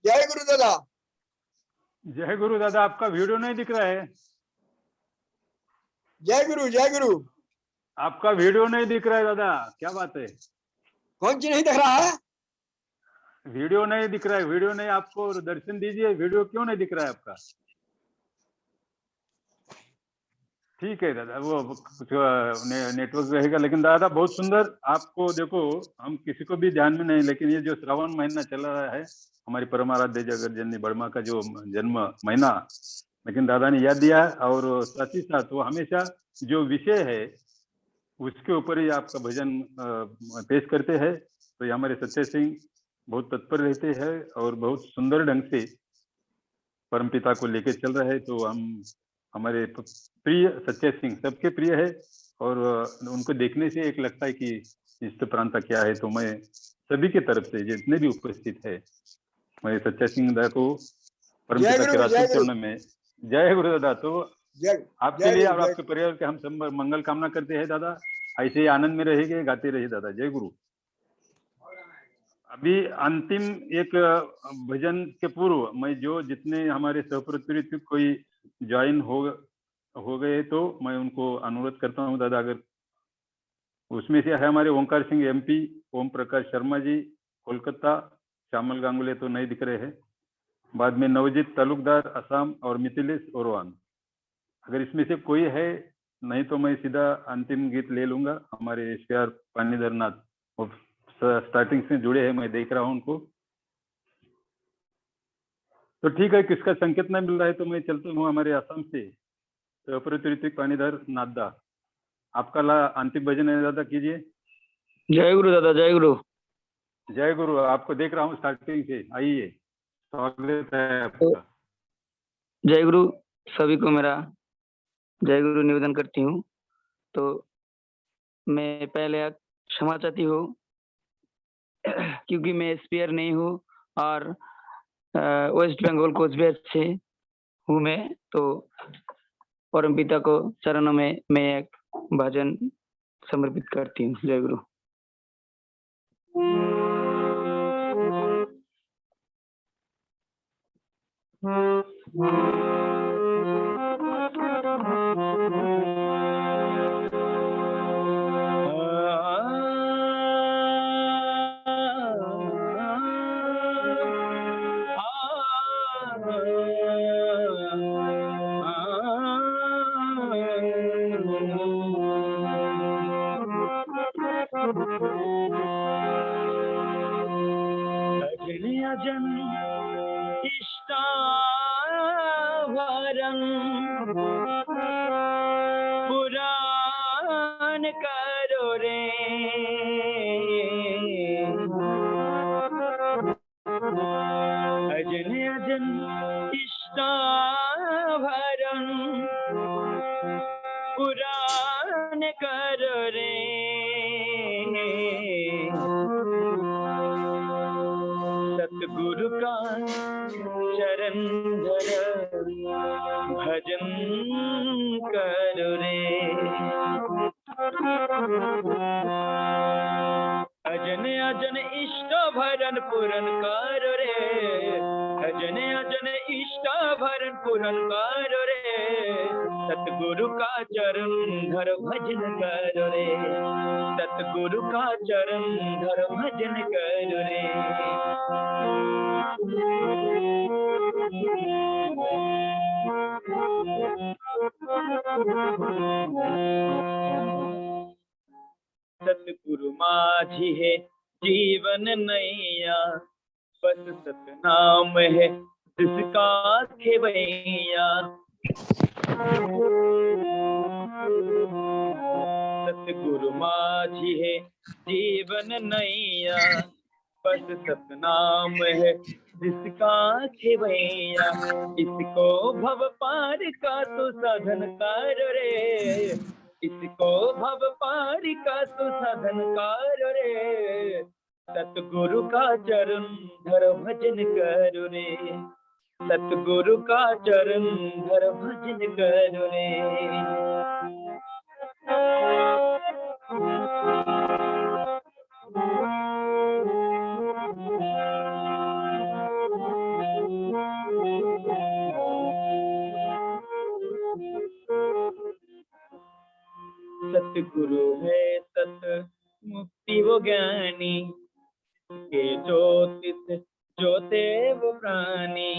जय गुरु दादा। जय गुरु दादा। आपका वीडियो नहीं दिख रहा है? जय गुरु जय गुरु। आपका वीडियो नहीं दिख रहा है दादा, क्या बात है? कौन सी नहीं दिख रहा है? वीडियो नहीं दिख रहा है। वीडियो नहीं, आपको दर्शन दीजिए। वीडियो क्यों नहीं दिख रहा है आपका? ठीक है दादा, वो कुछ नेटवर्क रहेगा। लेकिन दादा बहुत सुंदर। आपको देखो, हम किसी को भी ध्यान में नहीं, लेकिन ये जो श्रावण महीना चल रहा है, हमारी परमाराध्य जगत जननी बर्मा का जो जन्म महीना, लेकिन दादा ने याद दिया। और साथ ही साथ वो हमेशा जो विषय है उसके ऊपर ही आपका भजन पेश करते हैं। तो ये हमारे सच्चे सिंह बहुत तत्पर रहते हैं और बहुत सुंदर ढंग से परमपिता को लेके चल रहे हैं। तो हम हमारे प्रिय सच्चे सिंह सबके प्रिय है और उनको देखने से एक लगता है कि इष्ट प्रांत क्या है। तो मैं सभी की तरफ से जितने भी उपस्थित है, मैं सच्चे सिंह दादा को परमपिता के राष्ट्रीय चरणों में जय गुरु दादा। तो आपके लिए और आपके परिवार के हम सब मंगल कामना करते हैं दादा। ऐसे ही आनंद में रहेंगे, गाते रहिए दादा। जय गुरु। अभी अंतिम एक भजन के पूर्व मैं जो जितने हमारे सहप्रतिनिधि कोई ज्वाइन हो गए तो मैं उनको अनुरोध करता हूं दादा, अगर उसमें से है हमारे ओंकार सिंह MP, ओम प्रकाश शर्मा जी कोलकाता, श्यामल गांगुले तो नहीं दिख रहे हैं, बाद में नवजीत तालुकदार असम और मिथिलेश ओरवान। अगर इसमें से कोई है, नहीं तो मैं सीधा अंतिम गीत ले लूंगा। हमारे SPR पानीधर नाथ स्टार्टिंग से जुड़े हैं, मैं देख रहा हूं उनको। तो ठीक है, किसका संकेत नहीं मिल रहा है तो मैं चलता हूँ हमारे आसाम से। तो अपरित ऋतिक पानीधर नादा, आपका अंतिम भजन है दादा, कीजिए। जय गुरु दादा, जय गुरु। जय गुरु। आपको देख रहा हूँ स्टार्टिंग से, आइए, स्वागत है आपका। जय गुरु। सभी को मेरा जय गुरु निवेदन करती हूँ। तो मैं पहले क्षमा चाहती हूँ क्योंकि मैं स्पीयर नहीं हूँ और वेस्ट बंगाल कोचबिहार से हूँ मैं। तो परमपिता को चरणों में मैं एक भजन समर्पित करती हूँ। जय गुरु। अजन इष्टावरं पुराण करो रे, अजन अजन इष्टावरं पुराण करो रे, सतगुरु का चरण धर भजन करो रे, अजन अजन इष्ट भरन पूरन करो रे, अजन अजन इष्ट भरन पूरन करो रे, सतगुरु का चरण धर भजन करो रे, सतगुरु का चरण धर भजन करो रे। सतगुरु माझी है जीवन नैया, बस सतनाम है जिसका खेवैया, सतगुरु माझी है जीवन नैया, बस सतनाम है जिसका खेवैया, इसको भव पार का तो साधन कर रे, इसको भव पार का तो साधन कर रे, सतगुरु का चरण धर भजन करो रे, सतगुरु का चरण धर भजन करो रे। सतगुरु है सत मुक्ति वो ज्ञानी, के ज्योतिष ज्योते वो प्राणी,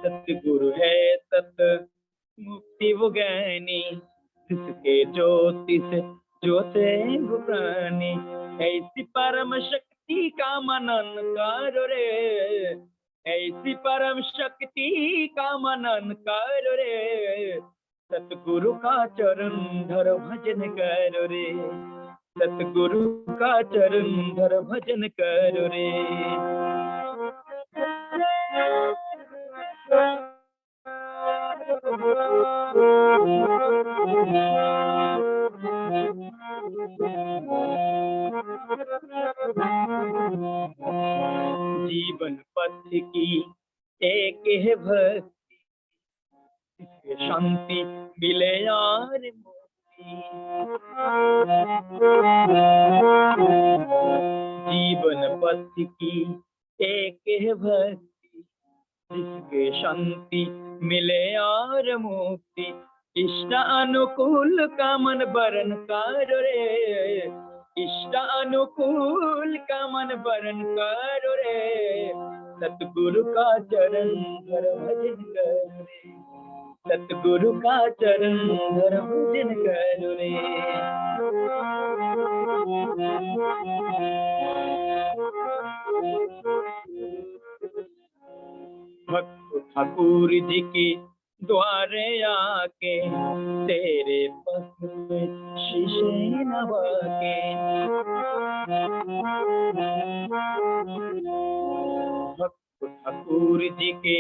सतगुरु है सत मुक्ति वो ज्ञानी, जिसके ज्योतिष ज्योते वो प्राणी, ऐसी परम शक्ति का मनन करो रे, ऐसी परम शक्ति का मनन करो रे, सतगुरु का चरण धर भजन करो रे, सतगुरु का चरण धर भजन करो रे। जीवन पथ की एक है भक्ति, इससे शांति मिले यार मोती, जीवन पथ की एक है भक्ति, जिसके शांति मिले यार मुक्ति, इष्ट अनुकूल का मन बरन करो रे, इष्ट अनुकूल का मन बरन करो रे, सतगुरु का चरण धर भजन करो रे, सतगुरु का चरण धर भजन करो रे। ठाकुर जी की द्वारे आके तेरे पग में शीशे नवा के। भक्त ठाकुर जी के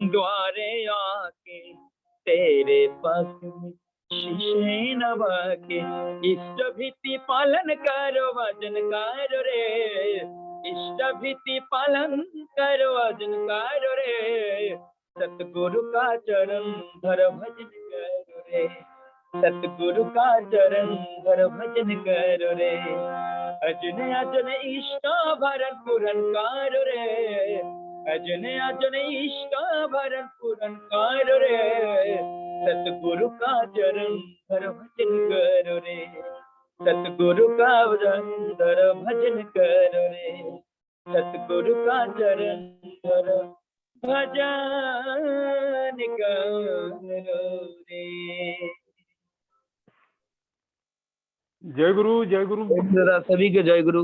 द्वारे आके तेरे पग में शीशे नवा के। इष्ट भीति पालन करो वजन करो रे, इष्ट भीति पालन करो वजन करो रे। सतगुरु का चरण धर भजन करो रे, सतगुरु का चरण धर भजन करो रे। अजन अजन इष्ट भरण पूरन करो रे, अजन अजन इष्ट भरण पूरन करो रे। सतगुरु का चरण धर भजन करो रे, सतगुरु का चरण धर भजन करो रे। सतगुरु का चरण धर भजन करो रे। जय गुरु, जय गुरु। सभी के जय गुरु।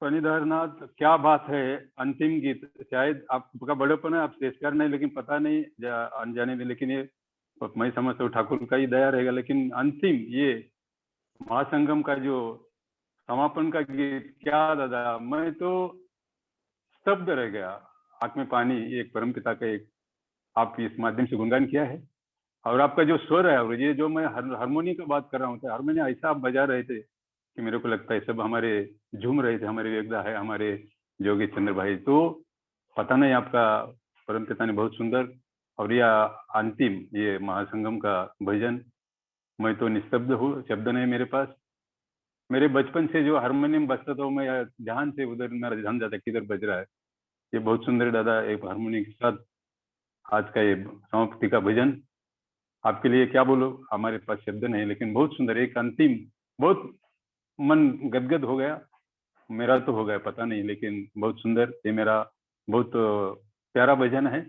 फणीधर नाथ, क्या बात है। अंतिम गीत, शायद आपका बड़ेपन है, आप शेषकार नहीं, लेकिन पता नहीं अनजाने में, लेकिन ये मैं समझता हूँ ठाकुर का ही दया रहेगा। लेकिन अंतिम ये महासंगम का जो समापन का गीत, क्या दादा, मैं तो स्तब्ध रह गया, आंख में पानी। एक परमपिता का एक आप इस माध्यम से गुणगान किया है, और आपका जो स्वर है, और ये जो मैं हारमोनी का बात कर रहा हूँ, हारमोनी ऐसा आप बजा रहे थे कि मेरे को लगता है सब हमारे झूम रहे थे, हमारे वेगदा है, हमारे जोगी चंद्र भाई। तो पता नहीं, आपका परमपिता ने बहुत सुंदर, और यह अंतिम ये महासंगम का भजन, मैं तो निस्तब्ध हूँ, शब्द नहीं मेरे पास। मेरे बचपन से जो हारमोनियम बजता था, मैं ध्यान से उधर मेरा ध्यान जाता किधर बज रहा है। ये बहुत सुंदर दादा, एक हारमोनियम के साथ आज का ये समाप्ति का भजन आपके लिए क्या बोलो, हमारे पास शब्द नहीं, लेकिन बहुत सुंदर, एक अंतिम, बहुत मन गदगद हो गया, मेरा तो हो गया पता नहीं, लेकिन बहुत सुंदर। ये मेरा बहुत प्यारा भजन है।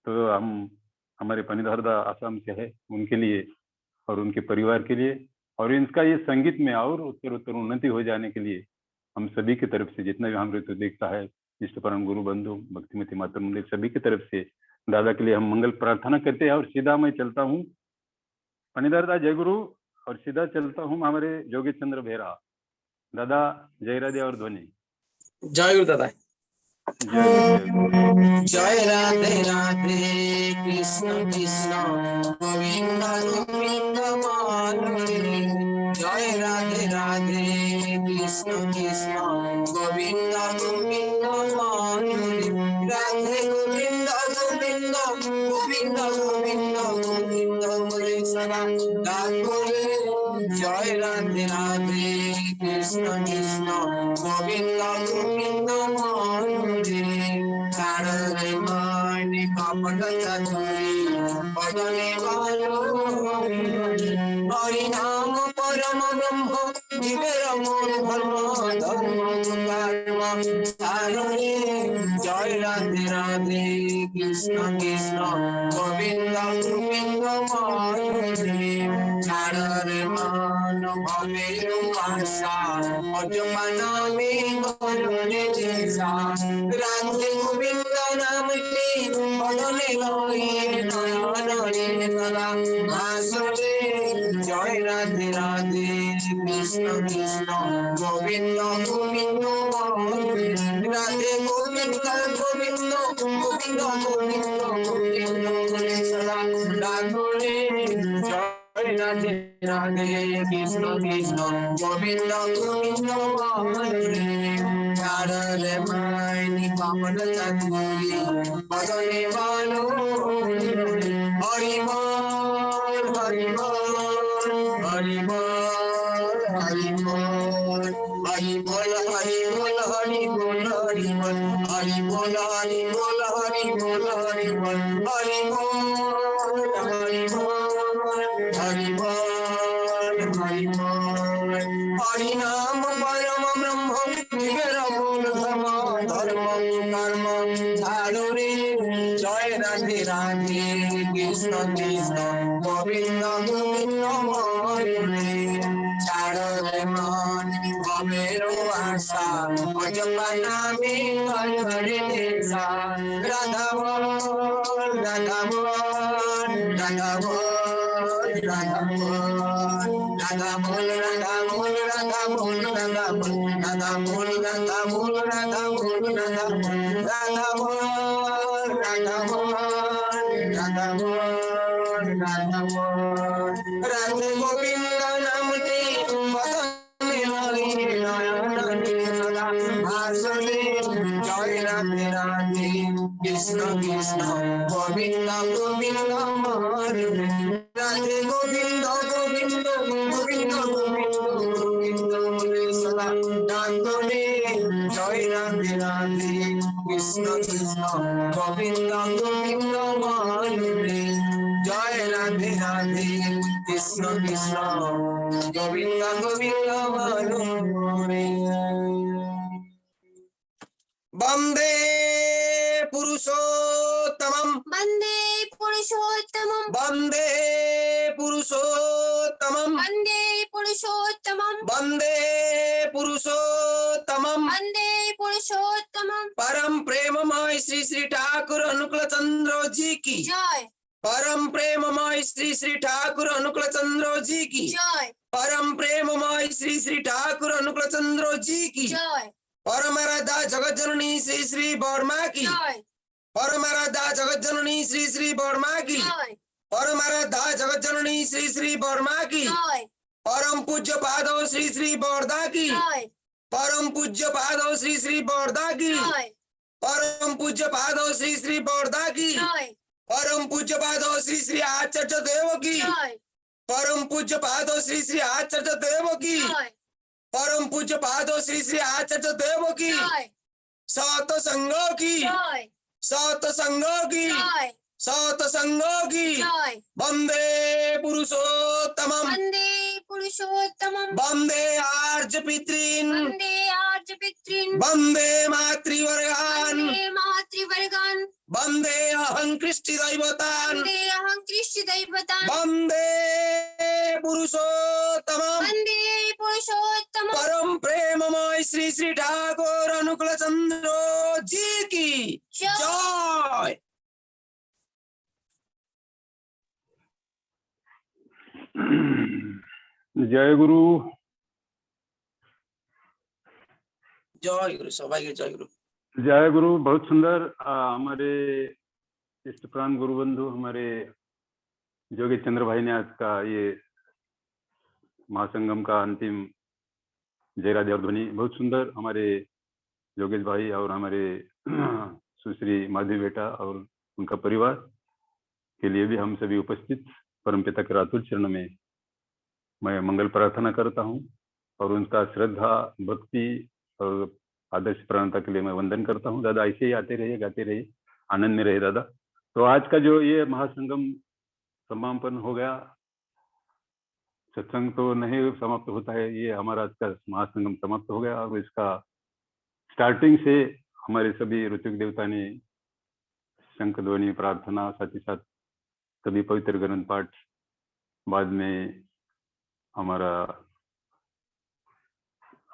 तो हम हमारे फणीधर दा आसाम से है, उनके लिए और उनके परिवार के लिए, और इनका ये संगीत में और उत्तर उत्तर उन्नति हो जाने के लिए हम सभी की तरफ से, जितना भी हमारे तो देखता है, इष्ट परम गुरु बंधु भक्तिमती माता मंदिर, सभी की तरफ से दादा के लिए हम मंगल प्रार्थना करते हैं। और सीधा मैं चलता हूँ फणीधर दा जय गुरु, और सीधा चलता हूँ हमारे जोगी चंद्र बेहरा दादा, जय राधे और ध्वनि। जय गुरु दादा। जय राधे राधे कृष्ण कृष्ण गोविंद गोविंद माधुरी। जय राधे राधे कृष्ण कृष्ण गोविंद गोविंद माधुरी। राधे गोविंद गोविंद गोविंद गोविंद गोविंद मुरे सदा गाये। जय राधे राधे कृष्ण कृष्ण गोविंद गोविंद माधुरी। सारे मन कपट चतुरी बदने वालो हरि नाम परम ब्रह्म दिव्य मूल धर्म धर्म कर्म सारे। जय राधे राधे कृष्ण कृष्ण गोविंद गोविंद माधुरी। सारे मन भवेरु आशा अजमना में गरने जैसा। राधे गोविंद नाम के बदले लोए नयन सदा भासुरे। जय राधे राधे कृष्ण कृष्ण गोविंद गोविंद माधुरी। राधे गोविंद गोविंद गोविंद गोविंद गोविंद सदा भासुरे। जय राधे राधे कृष्ण कृष्ण गोविंद गोविंद माधुरी। सारे मायनी कामन चंदुरी बदने वालो हरि बोल हरि बोल हरि बोल हरि बोल हरि बोल हरि बोल हरि बोल हरि बोल हरि बोल हरि बोल हरि बोल हरि बोल हरि बोल हरि बोल हरि बोल हरि बोल। हरि नाम परम ब्रह्म दिव्य मूल धर्म धर्म कर्म सारे। जय राधे राधे कृष्ण कृष्ण गोविंद गोविंद माधुरी। सारे मन भवेरु आशा अजमना में हरे देशा। राधा बोल राधा बोल राधा बोल राधा बोल राधा बोल राधा बोल राधा बोल राधा बोल राधा बोल राधा बोल राधा बोल राधा बोल राधा बोल राधा बोल राधा बोल राधा बोल राधे गोविंद नाम ते मदन हरि नयन सदा भासुदे जय राधे राधे कृष्ण कृष्ण गोविंद गोविंद हरे राधे गोविंद गोविंद गोविंद गोविंद गोविंद हरे सदा डाकोरे जय राधे राधे कृष्ण कृष्ण गोविंद गोविंद हरे जय राधे राधे कृष्ण कृष्ण गोविंद गोविंद हरे वंदे पुरुषोत्तमं वन्दे पुरुषोत्तमं वंदे पुरुषोत्तमं वन्दे पुरुषोत्तमं वंदे पुरुषोत्तमं वन्दे पुरुषोत्तमं परम प्रेममय श्री श्री ठाकुर अनुकूल चंद्र जी की जय परम प्रेममय श्री श्री ठाकुर अनुकूल चंद्र जी की जय परम प्रेममय श्री श्री ठाकुर अनुकूल चंद्र जी की जय परम राधा जगत जननी श्री श्री वर्मा की जय परम राधा जगत जननी श्री श्री वर्मा की जय परम राधा जगत जननी श्री श्री वर्मा की जय परम पूज्य पादव श्री श्री बौरदा की जय परम पूज्य पादव श्री श्री बौरदा की जय परम पूज्य पादव श्री श्री बौरदा की जय परम पूज्य पादव श्री श्री आचार्य देव की जय परम पूज्य पादव श्री श्री आचार्य देव की जय परम पूज्य पादव श्री श्री आचार्य देव की जय सत संगों की जय सत संगों की जय सत संगों की जय वंदे पुरुषोत्तमं वन्दे पुरुषोत्तमं वंदे आर्य पितॄन् वन्दे आर्य पितॄन् वंदे मातृवर्गान् वन्दे मातृवर्गान् वंदे अहं कृष्टि दैवतान् वन्दे अहं कृष्ण दैवतान् वंदे पुरुषोत्तमं वन्दे पुरुषोत्तमं परम प्रेममय श्री श्री ठाकुर अनुकूल चंद्र जी की जय। जय गुरु जय गुरु सबाई के जय गुरु। जय गुरु। बहुत सुंदर। हमारे इष्ट प्राण गुरु बंधु हमारे जोगी चंद्र भाई ने आज का ये महासंगम का अंतिम जय राधे और ध्वनि बहुत सुंदर। हमारे योगेश भाई और हमारे सुश्री माधवी बेटा और उनका परिवार के लिए भी हम सभी उपस्थित परमपिता के रातुल चरण में मैं मंगल प्रार्थना करता हूं और उनका श्रद्धा भक्ति और आदर्श प्राणता के लिए मैं वंदन करता हूं। दादा ऐसे ही आते रहिए, गाते रहिए, आनंद में रहे दादा। तो आज का जो ये महासंगम समापन हो गया, सत्संग तो नहीं समाप्त होता है, ये हमारा आज का महासंगम समाप्त हो गया और इसका स्टार्टिंग से हमारे सभी ऋतिक देवता ने शंख ध्वनि प्रार्थना साथ ही साथ सभी पवित्र ग्रंथ पाठ, बाद में हमारा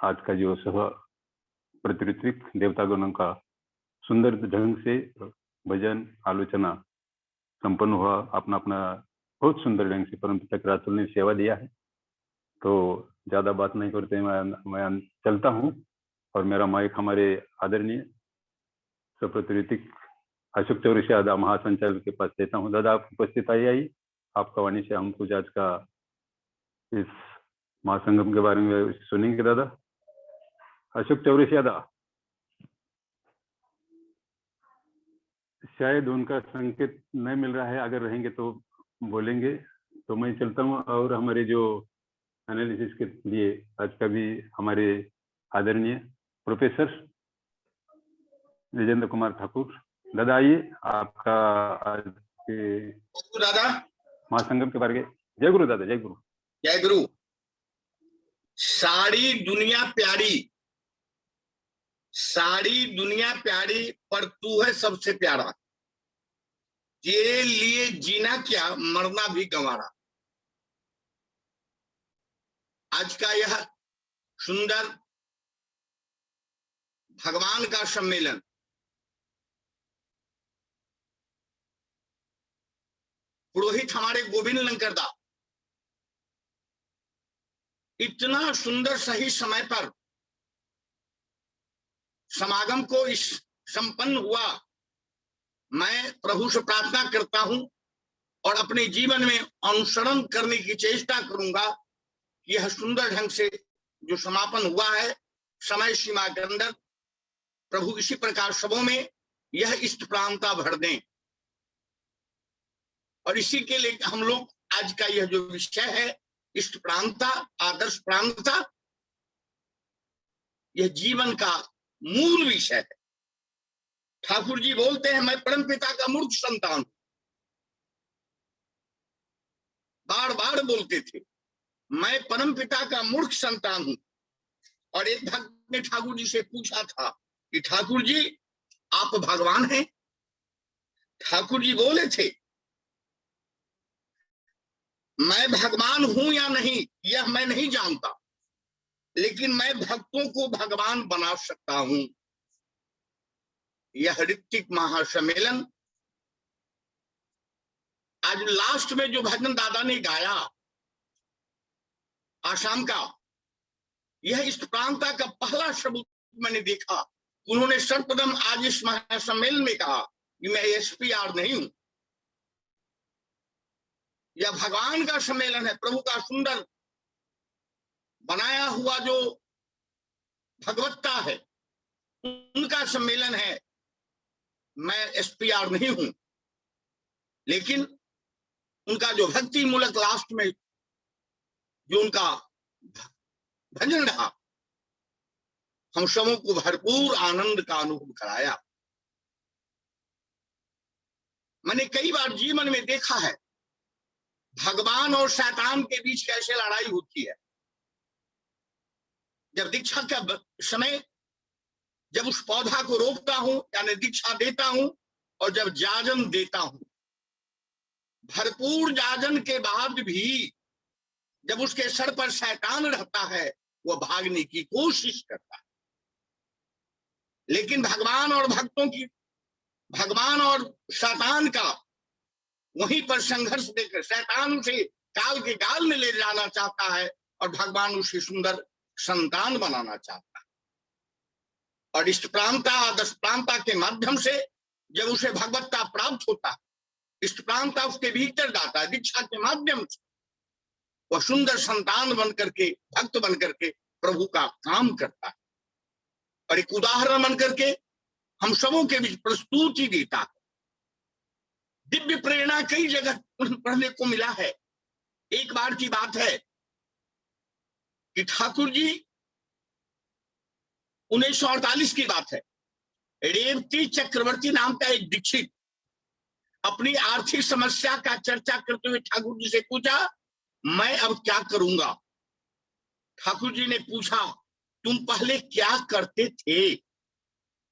आज का जो सह प्रतिऋत्विक देवतागणों का सुंदर ढंग से भजन आलोचना संपन्न हुआ। अपना अपना बहुत सुंदर ढंग से परमपिता के रातुल ने सेवा दिया है। तो ज्यादा बात नहीं करते मैं चलता हूँ और मेरा माइक हमारे आदरणीय सप्रतिऋत्विक अशोक चौरसिया दादा महासंचालक के पास देता हूँ। दादा आप उपस्थित आइए, आपका वाणी से हम कुछ आज का इस महासंगम के बारे में सुनेंगे। दादा अशोक चौरसिया दादा, शायद उनका संकेत नहीं मिल रहा है, अगर रहेंगे तो बोलेंगे। तो मैं चलता हूँ और हमारे जो एनालिसिस के लिए आज का भी हमारे आदरणीय प्रोफेसर विजेंद्र कुमार ठाकुर दादा आइए, आपका आज के दादा महासंगम के बारे में। जय गुरु दादा, जय गुरु। जय गुरु। सारी दुनिया प्यारी, सारी दुनिया प्यारी, पर तू है सबसे प्यारा। तेरे लिए जीना क्या, मरना भी गंवारा। आज का यह सुंदर भगवान का सम्मेलन पुरोहित हमारे गोविंद लंकरदा इतना सुंदर सही समय पर समागम को इस संपन्न हुआ। मैं प्रभु से प्रार्थना करता हूं और अपने जीवन में अनुसरण करने की चेष्टा करूंगा कि यह सुंदर ढंग से जो समापन हुआ है समय सीमा के अंदर, प्रभु इसी प्रकार सबों में यह इष्ट प्राणता भर दें। और इसी के लिए हम लोग आज का यह जो विषय है इष्ट प्राणता, आदर्श प्राणता, यह जीवन का मूल विषय है। ठाकुर जी बोलते हैं मैं परम पिता का मूर्ख संतान, बार बार बोलते थे मैं परम पिता का मूर्ख संतान हूं। और एक भक्त ने ठाकुर जी से पूछा था कि ठाकुर जी आप भगवान हैं? ठाकुर जी बोले थे मैं भगवान हूं या नहीं यह मैं नहीं जानता, लेकिन मैं भक्तों को भगवान बना सकता हूं। यह ऋत्विक महासम्मेलन आज लास्ट में जो भजन दादा ने गाया आसाम का, यह इष्ट प्राणता का पहला शब्द मैंने देखा। उन्होंने सर्वप्रथम आज इस महासम्मेलन में कहा कि मैं एसपीआर नहीं हूं, यह भगवान का सम्मेलन है, प्रभु का सुंदर बनाया हुआ जो भगवत्ता है उनका सम्मेलन है। मैं एसपीआर नहीं हूं, लेकिन उनका जो भक्ति मूलक लास्ट में जो उनका भजन रहा हम सबों को भरपूर आनंद का अनुभव कराया। मैंने कई बार जीवन में देखा है भगवान और शैतान के बीच कैसे लड़ाई होती है। जब दीक्षा का समय, जब उस पौधा को रोकता हूं यानी दीक्षा देता हूं और जब जाजन देता हूं, भरपूर जाजन के बाद भी जब उसके सर पर शैतान रहता है वह भागने की कोशिश करता है। लेकिन भगवान और भक्तों की, भगवान और शैतान का वहीं पर संघर्ष देकर शैतान उसे काल के गाल में ले जाना चाहता है और भगवान उसे सुंदर संतान बनाना चाहता है। और इष्ट प्राणता, आदर्श प्राणता के माध्यम से जब उसे भगवत्ता प्राप्त होता है, इष्ट प्राणता उसके भीतर जाता है, दीक्षा के माध्यम से वह सुंदर संतान बन करके, भक्त बन करके प्रभु का काम करता है। और एक उदाहरण बन करके हम सबों के बीच प्रस्तुति देता है। दिव्य प्रेरणा कई जगह पढ़ने को मिला है। एक बार की बात है कि ठाकुर जी 1948 की बात है, रेवती चक्रवर्ती नाम का एक दीक्षित अपनी आर्थिक समस्या का चर्चा करते हुए ठाकुर जी से पूछा मैं अब क्या करूंगा। ठाकुर जी ने पूछा तुम पहले क्या करते थे?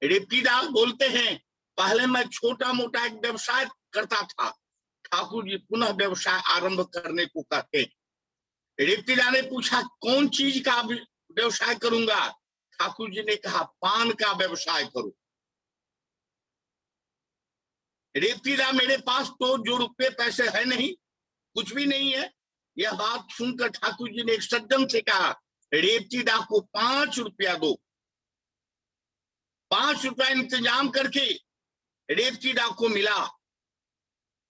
रेवतीदास बोलते हैं पहले मैं छोटा मोटा एक व्यवसाय करता था। ठाकुर जी पुनः व्यवसाय आरंभ करने को कहते। रेवतीदास ने पूछा कौन चीज का व्यवसाय करूंगा? ठाकुर जी ने कहा पान का व्यवसाय करो। रेवतीदास मेरे पास तो जो रुपये पैसे है नहीं, कुछ भी नहीं है। यह बात सुनकर ठाकुर जी ने एक सज्जन से कहा रेवतीदास को 5 रुपया दो। 5 रुपया इंतजाम करके रेवतीदास को मिला।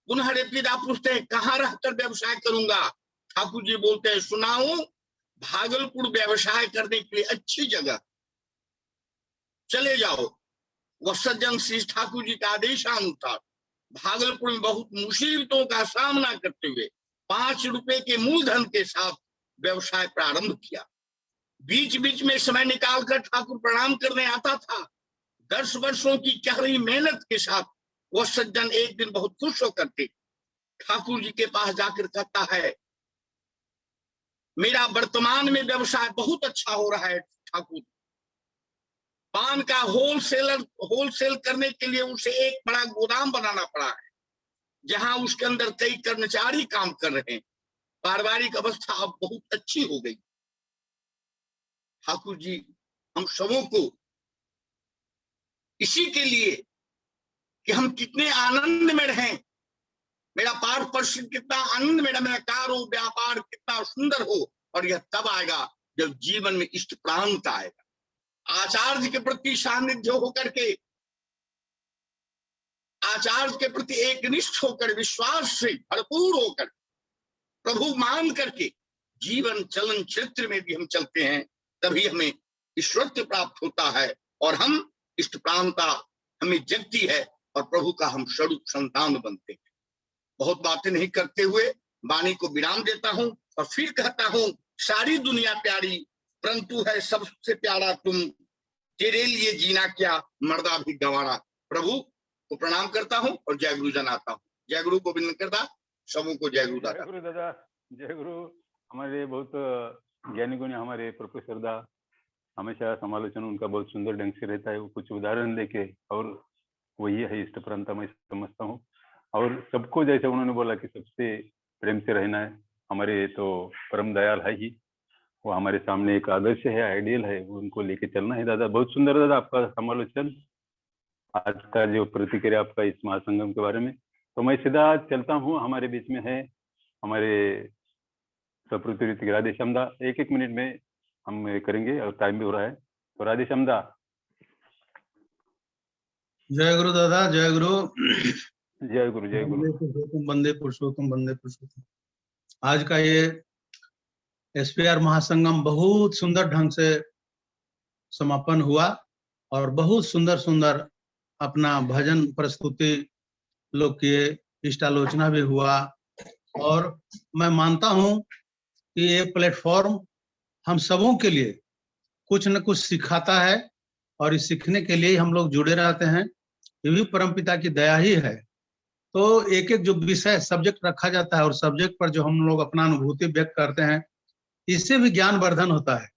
पुनः रेवतीदास पूछते हैं कहाँ रहकर व्यवसाय करूंगा? ठाकुर जी बोलते हैं सुनाओ, भागलपुर व्यवसाय करने के लिए अच्छी जगह चले जाओ। वह सज्जन श्री ठाकुर जी का आदेशानुसार भागलपुर में बहुत मुसीबतों का सामना करते हुए 5 रुपए के मूलधन के साथ व्यवसाय प्रारंभ किया। बीच बीच में समय निकालकर ठाकुर प्रणाम करने आता था। 10 वर्षों की गहरी मेहनत के साथ वह सज्जन एक दिन बहुत खुश होकर के ठाकुर जी के पास जाकर कहता है मेरा वर्तमान में व्यवसाय बहुत अच्छा हो रहा है ठाकुर। पान का होलसेल करने के लिए उसे एक बड़ा गोदाम बनाना पड़ा है जहां उसके अंदर कई कर्मचारी काम कर रहे हैं। पारिवारिक अवस्था अब बहुत अच्छी हो गई। ठाकुर जी हम सबों को इसी के लिए कि हम कितने आनंद में रहें, मेरा पाठ परिषद कितना आनंद में नमस्कार हो, व्यापार कितना सुंदर हो, और यह तब आएगा जब जीवन में इष्ट प्रांत आएगा। आचार्य के प्रति सानिध्य होकर के, आचार्य के प्रति एकनिष्ठ होकर, विश्वास से भरपूर होकर, प्रभु मान करके जीवन चलन चरित्र में भी हम चलते हैं, तभी हमें ईश्वरत्व प्राप्त होता है और हम इष्ट प्रांता हमें जगती है और प्रभु का हम स्वरूप संतान बनते हैं। बहुत बातें नहीं करते हुए वाणी को विराम देता हूं और फिर कहता हूं, सारी दुनिया प्यारी परंतु है सबसे प्यारा तुम, तेरे लिए जीना क्या मर्दा भी गंवारा। प्रभु को प्रणाम करता हूं और जय गुरु जनाता हूं। जय गुरु गोविंद करता सबों को जय गुरु दादा। जय गुरु दादा, जय गुरु। हमारे बहुत ज्ञानी गुणी हमारे प्रोफेसर दा, हमेशा समालोचन उनका बहुत सुंदर ढंग से रहता है। वो कुछ उदाहरण देके, और वही है इष्ट परंपरा, मैं समझता हूँ। और सबको जैसे उन्होंने बोला कि सबसे प्रेम से रहना है, हमारे तो परम दयाल है ही, वो हमारे सामने एक आदर्श है, आइडियल है, उनको लेके चलना है। दादा बहुत सुंदर दादा आपका समालोचन, आज का जो प्रतिक्रिया आपका इस महासंगम के बारे में। तो मैं सीधा चलता हूँ, हमारे बीच में है हमारे सप्रति ऋतिक राधे श्यामदा, एक मिनट में हम करेंगे और टाइम भी हो रहा है। तो राधे श्यामदा। जय गुरु दादा, जय गुरु। जय गुरु, जय गुरु। वंदे पुरुषोत्तम, वंदे पुरुषोत्तम। आज का ये एसपीआर महासंगम बहुत सुंदर ढंग से समापन हुआ और बहुत सुंदर सुंदर अपना भजन प्रस्तुति लोग किए, इष्टालोचना भी हुआ। और मैं मानता हूं कि ये प्लेटफॉर्म हम सबों के लिए कुछ न कुछ सिखाता है और इस सीखने के लिए हम लोग जुड़े रहते हैं। ये भी परमपिता की दया ही है। तो एक एक जो विषय सब्जेक्ट रखा जाता है और सब्जेक्ट पर जो हम लोग अपना अनुभूति व्यक्त करते हैं, इससे भी ज्ञान वर्धन होता है।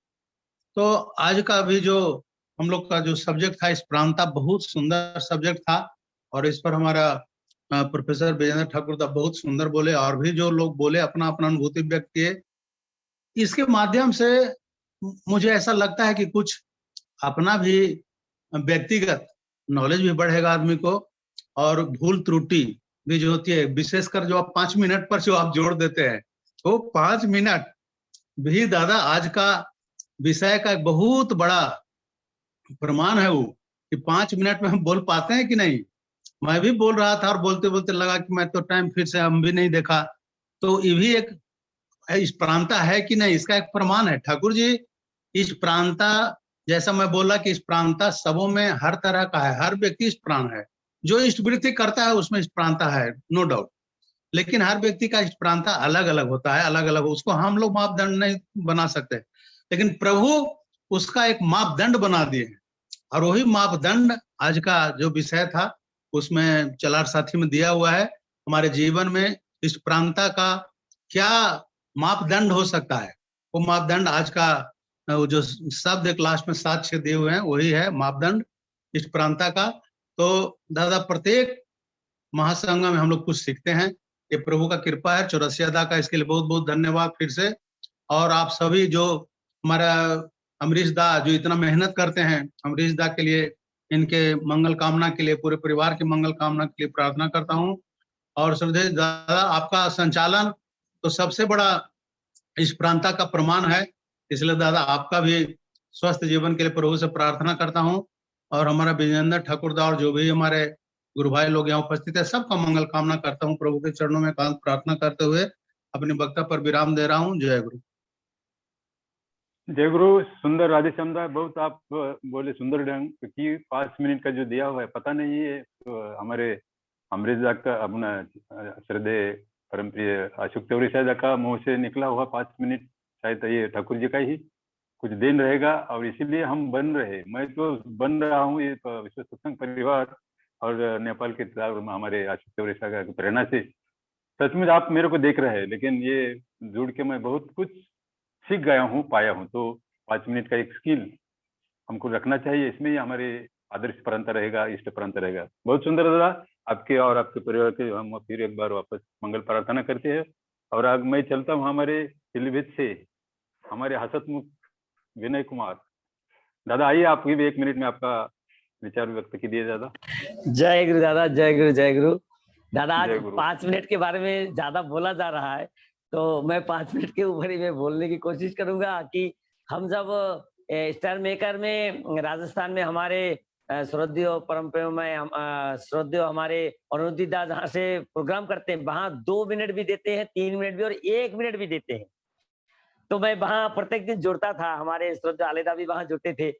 तो आज का भी जो हम लोग का जो सब्जेक्ट था इस प्रांता, बहुत सुंदर सब्जेक्ट था और इस पर हमारा प्रोफेसर विजेंद्र ठाकुर दा बहुत सुंदर बोले और भी जो लोग बोले अपना अपना अनुभूति व्यक्त किए। इसके माध्यम से मुझे ऐसा लगता है कि कुछ अपना भी व्यक्तिगत नॉलेज भी बढ़ेगा आदमी को, और भूल त्रुटि भी जो होती है, विशेषकर जो आप 5 मिनट पर जो आप जोड़ देते हैं, तो 5 मिनट भी दादा आज का विषय का एक बहुत बड़ा प्रमाण है वो, कि 5 मिनट में हम बोल पाते हैं कि नहीं। मैं भी बोल रहा था और बोलते बोलते लगा कि मैं तो टाइम फिर से हम भी नहीं देखा। तो ये भी एक इस प्रांता है कि नहीं, इसका एक प्रमाण है। ठाकुर जी इस प्रांता, जैसा मैं बोला कि इस प्रांता सबों में हर तरह का है, हर व्यक्ति इस प्राण है। जो इष्टवृत्ति करता है उसमें इस प्रांता है, नो डाउट। लेकिन हर व्यक्ति का इष्ट प्रांता अलग अलग होता है, अलग अलग, उसको हम लोग मापदंड नहीं बना सकते, लेकिन प्रभु उसका एक मापदंड बना दिए। और वही मापदंड आज का जो विषय था उसमें चलार साथी में दिया हुआ है। हमारे जीवन में इस प्रांता का क्या मापदंड हो सकता है, वो मापदंड आज का वो जो शब्द एक लास्ट में 7-6 दिए हुए हैं, वही है मापदंड इस प्रांता का। तो दादा प्रत्येक महासंगम में हम लोग कुछ सीखते हैं, ये प्रभु का कृपा है, चौरसिया दा का, इसके लिए बहुत बहुत धन्यवाद फिर से। और आप सभी जो हमारा अमरीश दा जो इतना मेहनत करते हैं, अमरीश दा के लिए, इनके मंगल कामना के लिए, पूरे परिवार की मंगल कामना के लिए प्रार्थना करता हूँ। और श्रद्धेय दादा आपका संचालन तो सबसे बड़ा इस प्रांता का प्रमाण है, इसलिए दादा आपका भी स्वस्थ जीवन के लिए प्रभु से प्रार्थना करता हूँ। और हमारा विजेंद्र ठाकुर दा और जो भी हमारे गुरु भाई लोग यहाँ उपस्थित है, सबका मंगल कामना करता हूँ। प्रभु के चरणों में एकांत प्रार्थना करते हुए अपने वक्तव्य पर विराम दे रहा हूँ। जय गुरु। जय गुरु। सुंदर राधे श्यामदा, बहुत आप बोले सुंदर ढंग, क्योंकि 5 मिनट का जो दिया हुआ है पता नहीं है, तो हमारे अमरीश दा का, अपना श्रद्धेय परम प्रिय अशोक तिवारी का मुंह से निकला हुआ 5 मिनट शायद ये ठाकुर जी का ही कुछ दिन रहेगा, और इसीलिए हम बन रहे, मैं तो बन रहा हूँ ये विश्व सत्संग परिवार और नेपाल के हमारे अशोक तिवारी का प्रेरणा से। सचमुच आप मेरे को देख रहे हैं, लेकिन ये जुड़ के मैं बहुत कुछ सीख गया हूँ, पाया हूँ। तो 5 मिनट का एक स्किल हमको रखना चाहिए, इसमें ही हमारे आदर्श परंपरा रहेगा, इष्ट परंपरा रहेगा। बहुत सुंदर दादा, आपके और आपके परिवार के हम फिर एक बार वापस मंगल प्रार्थना करते हैं। और अब मैं चलता हूँ हमारे पीलीभीत से हमारे हसतमुख विनय कुमार दादा, आइए आप भी 1 मिनट में आपका विचार व्यक्त कीजिए दादा। जय गुरु दादा, जय गुरु, जय गुरु। दादा आज जय गुरु। 5 मिनट के बारे में ज्यादा बोला जा रहा है, तो मैं 5 मिनट के ऊपर ही मैं बोलने की कोशिश करूंगा कि हम जब स्टार मेकर में राजस्थान में हमारे श्रद्धेय परम प्रेममय श्रद्धेय हमारे अनुरुद्धि दा जहाँ से प्रोग्राम करते हैं, वहां 2 मिनट भी देते हैं, 3 मिनट भी और 1 मिनट भी देते हैं। तो मैं वहां प्रत्येक दिन जुड़ता था, हमारे श्रद्धेय आलेदा भी वहां जुड़ते थे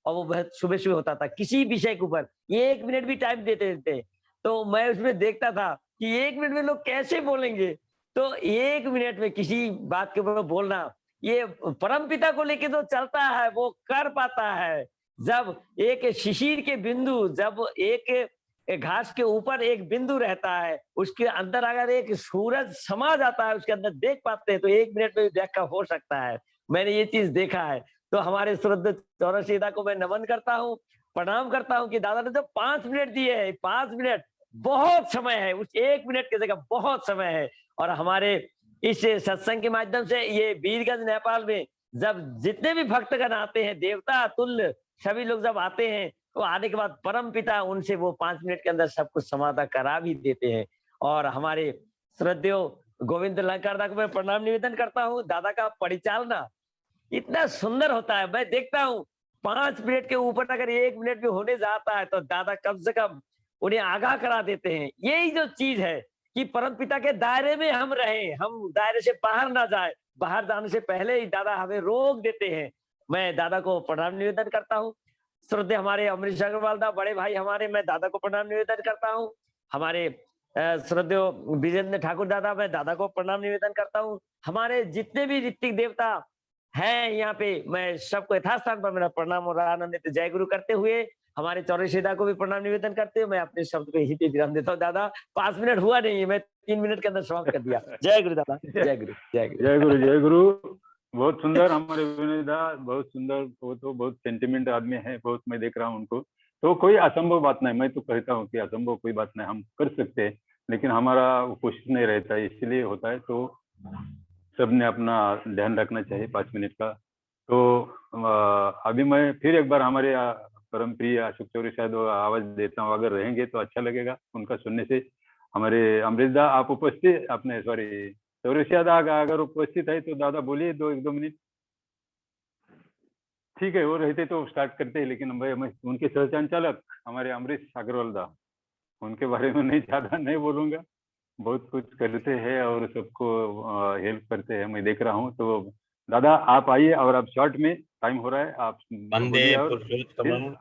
और वो बहुत सुबह सुबह होता था, किसी विषय के ऊपर 1 मिनट भी टाइम देते थे। तो मैं उसमें देखता था कि 1 मिनट में लोग कैसे बोलेंगे, तो 1 मिनट में किसी बात के ऊपर बोलना, ये परम पिता को लेके तो चलता है, वो कर पाता है। जब एक शिशिर के बिंदु, जब एक घास के ऊपर एक बिंदु रहता है, उसके अंदर अगर एक सूरज समा जाता है, उसके अंदर देख पाते हैं, तो 1 मिनट में व्याख्या हो सकता है। मैंने ये चीज देखा है। तो हमारे श्रद्धेय चौरसिया को मैं नमन करता हूँ, प्रणाम करता हूँ कि दादा ने जो 5 मिनट दिए हैं, 5 मिनट बहुत समय है, उस 1 मिनट की जगह बहुत समय है। और हमारे इस सत्संग के माध्यम से ये वीरगंज नेपाल में जब जितने भी भक्तगण आते हैं, देवता तुल्य सभी लोग जब आते हैं, तो आने के बाद परम पिता उनसे वो 5 मिनट के अंदर सब कुछ समाधान करा भी देते हैं। और हमारे श्रद्धेय गोविंद लंकादा को मैं प्रणाम निवेदन करता हूँ। दादा का परिचालना इतना सुंदर होता है, मैं देखता हूँ 5 मिनट के ऊपर अगर 1 मिनट भी होने जाता है, तो दादा कम से कम उन्हें आगाह करा देते हैं। यही जो चीज है कि परम पिता के दायरे में हम रहें, हम दायरे से बाहर ना जाए, बाहर जाने से पहले ही दादा हमें रोक देते हैं। मैं दादा को प्रणाम निवेदन करता हूँ। श्रद्धेय हमारे अमरीश अग्रवाल दा बड़े भाई हमारे, मैं दादा को प्रणाम निवेदन करता हूँ। हमारे श्रद्धेय विजेंद्र ठाकुर दादा, मैं दादा को प्रणाम निवेदन करता हूँ। हमारे जितने भी ऋत्विक देवता हैं यहाँ पे, मैं सबको यथास्थान पर मेरा प्रणाम और आनंदित जय गुरु करते हुए हमारे चौरसिया को भी प्रणाम निवेदन करते हुए मैं अपने शब्द पे ही विराम देता हूँ। दादा 5 मिनट हुआ नहीं है, मैं 3 मिनट के अंदर समाप्त कर दिया। जय गुरु दादा, जय गुरु, जय गुरु, जय गुरु, जय गुरु। बहुत सुंदर हमारे विनय दा, बहुत सुंदर। वो तो बहुत सेंटिमेंट आदमी है, बहुत मैं देख रहा हूँ उनको। तो कोई असंभव बात नहीं, मैं तो कहता हूँ कि असंभव कोई बात नहीं, हम कर सकते हैं, लेकिन हमारा कोशिश नहीं रहता है, इसलिए होता है। तो सबने अपना ध्यान रखना चाहिए 5 मिनट का। तो अभी मैं फिर एक बार हमारे परम प्रिय अशोक चौरसिया आवाज देता हूँ, अगर रहेंगे तो अच्छा लगेगा उनका सुनने से। हमारे अमरीश दा आप उपस्थित, अपने सॉरी चौरसिया दा अगर उपस्थित है तो दादा बोलिए 1-2 मिनट। ठीक है, वो रहते तो स्टार्ट करते हैं, लेकिन भाई मैं उनके सहसंचालक हमारे अमरीश अग्रवाल दा, उनके बारे में नहीं ज्यादा नहीं बोलूंगा, बहुत कुछ करते हैं और सबको हेल्प करते हैं, मैं देख रहा हूँ। तो दादा आप आइए और आप शॉर्ट में, टाइम हो रहा है, आप वंदे बोलिए। और पुरुषोत्तमम।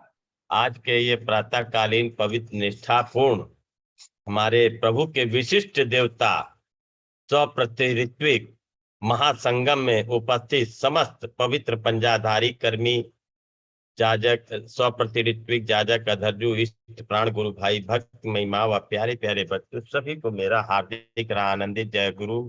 आज के ये प्रातःकालीन पवित्र निष्ठापूर्ण हमारे प्रभु के विशिष्ट देवता स्वप्रति ऋत्विक महासंगम में उपस्थित समस्त पवित्र पंजाधारी कर्मी जाजक, स्वप्रति ऋत्विक जाजक, अधर्जु, इष्ट प्राण गुरु भाई, भक्त महिमा व प्यारे प्यारे बच्चों, सभी को मेरा हार्दिक आनंदित जय गुरु।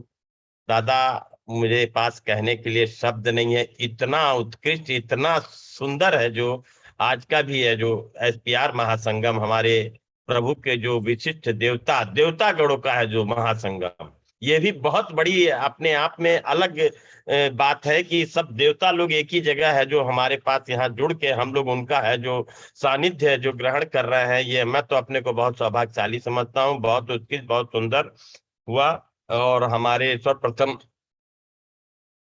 दादा मेरे पास कहने के लिए शब्द नहीं है, इतना उत्कृष्ट, इतना सुंदर है जो आज का भी है, जो SPR महासंगम हमारे प्रभु के जो विशिष्ट देवता गणों का है जो महासंगम, ये भी बहुत बड़ी अपने आप में अलग बात है कि सब देवता लोग एक ही जगह है, जो हमारे पास यहाँ जुड़ के हम लोग उनका है जो सानिध्य है जो ग्रहण कर रहे हैं। ये मैं तो अपने को बहुत सौभाग्यशाली समझता हूँ, बहुत उत्कृष्ट, बहुत सुंदर हुआ। और हमारे सर्वप्रथम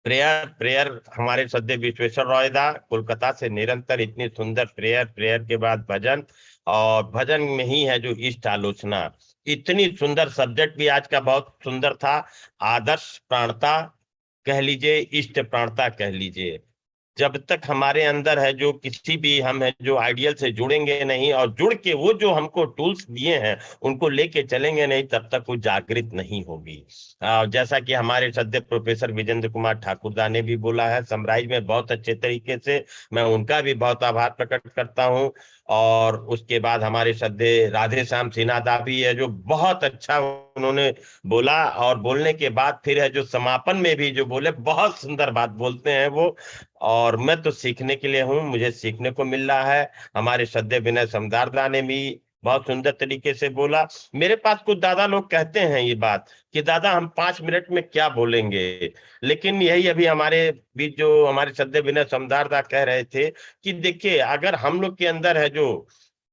प्रेयर हमारे श्रद्धेय विश्वेश्वर रॉय दा कोलकाता से निरंतर इतनी सुंदर प्रेयर के बाद भजन, और भजन में ही है जो इष्ट आलोचना, इतनी सुंदर सब्जेक्ट भी आज का बहुत सुंदर था। आदर्श प्राणता कह लीजिए, इष्ट प्राणता कह लीजिए, जब तक हमारे अंदर है जो किसी भी हम है जो आइडियल से जुड़ेंगे नहीं, और जुड़ के वो जो हमको टूल्स दिए हैं उनको लेके चलेंगे नहीं, तब तक वो जागृत नहीं होगी। जैसा कि हमारे श्रद्धेय प्रोफेसर विजेंद्र कुमार ठाकुर दा ने भी बोला है समराइज में बहुत अच्छे तरीके से, मैं उनका भी बहुत आभार प्रकट करता हूँ। और उसके बाद हमारे श्रद्धेय राधे श्याम सिन्हा दा भी है जो बहुत अच्छा उन्होंने बोला, और बोलने के बाद फिर है जो समापन में भी जो बोले, बहुत सुंदर बात बोलते हैं वो, और मैं तो सीखने के लिए हूँ, मुझे सीखने को मिल रहा है। हमारे श्रद्धेय विनय समदार दा ने भी बहुत सुंदर तरीके से बोला। मेरे पास कुछ दादा लोग कहते हैं ये बात कि दादा हम 5 मिनट में क्या बोलेंगे, लेकिन यही अभी हमारे बीच जो हमारे श्रद्धेय विनय समदार दा कह रहे थे कि देखिए अगर हम लोग के अंदर है जो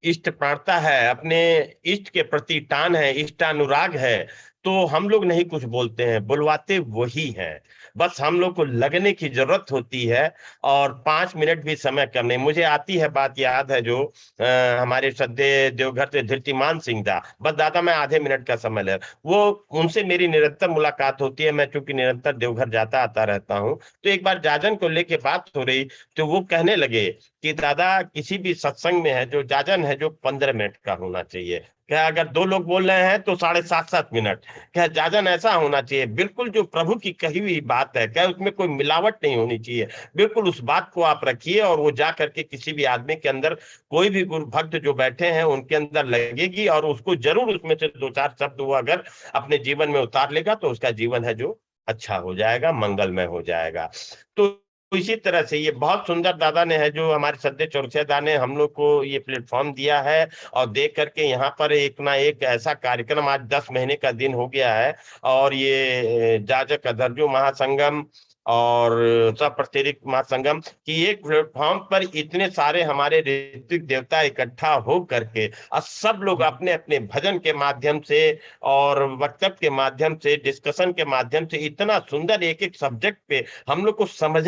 इष्ट प्राणता है, अपने इष्ट के प्रति टान है, इष्टानुराग है, तो हम लोग नहीं कुछ बोलते हैं, बुलवाते वही हैं। बस हम लोग को लगने की जरूरत होती है और 5 मिनट भी समय कम नहीं। मुझे आती है बात याद है जो हमारे श्रद्धेय देवघर से धृतिमान सिंह था, बस दादा मैं आधे मिनट का समय ले, वो उनसे मेरी निरंतर मुलाकात होती है, मैं चूंकि निरंतर देवघर जाता आता रहता हूँ। तो एक बार जाजन को लेके बात हो रही तो वो कहने लगे कि दादा किसी भी सत्संग में है जो जाजन है जो 15 मिनट का होना चाहिए, क्या अगर 2 लोग बोल रहे हैं तो 7.5 मिनट, क्या जाजन ऐसा होना चाहिए, बिल्कुल जो प्रभु की कही हुई बात है, क्या उसमें कोई मिलावट नहीं होनी चाहिए, बिल्कुल उस बात को आप रखिए और वो जा करके किसी भी आदमी के अंदर, कोई भी गुरु भक्त जो बैठे हैं उनके अंदर लगेगी और उसको जरूर उसमें से 2-4 शब्द वो अगर अपने जीवन में उतार लेगा तो उसका जीवन है जो अच्छा हो जाएगा, मंगलमय हो जाएगा। तो इसी तरह से ये बहुत सुंदर दादा ने है जो हमारे श्रद्धेय चौरसिया ने हम लोग को ये प्लेटफॉर्म दिया है और देख करके यहाँ पर एक ना एक ऐसा कार्यक्रम, आज 10 महीने का दिन हो गया है और ये जाजक अधर्जो महासंगम और सब प्रतिरिक्त महासंगम की एक प्लेटफॉर्म पर इतने सारे हमारे ऋत्विक देवता इकट्ठा हो करके और सब लोग अपने अपने भजन के माध्यम से और वक्तव्य के माध्यम से, डिस्कशन के माध्यम से इतना सुंदर एक एक सब्जेक्ट पे हम लोग को समझ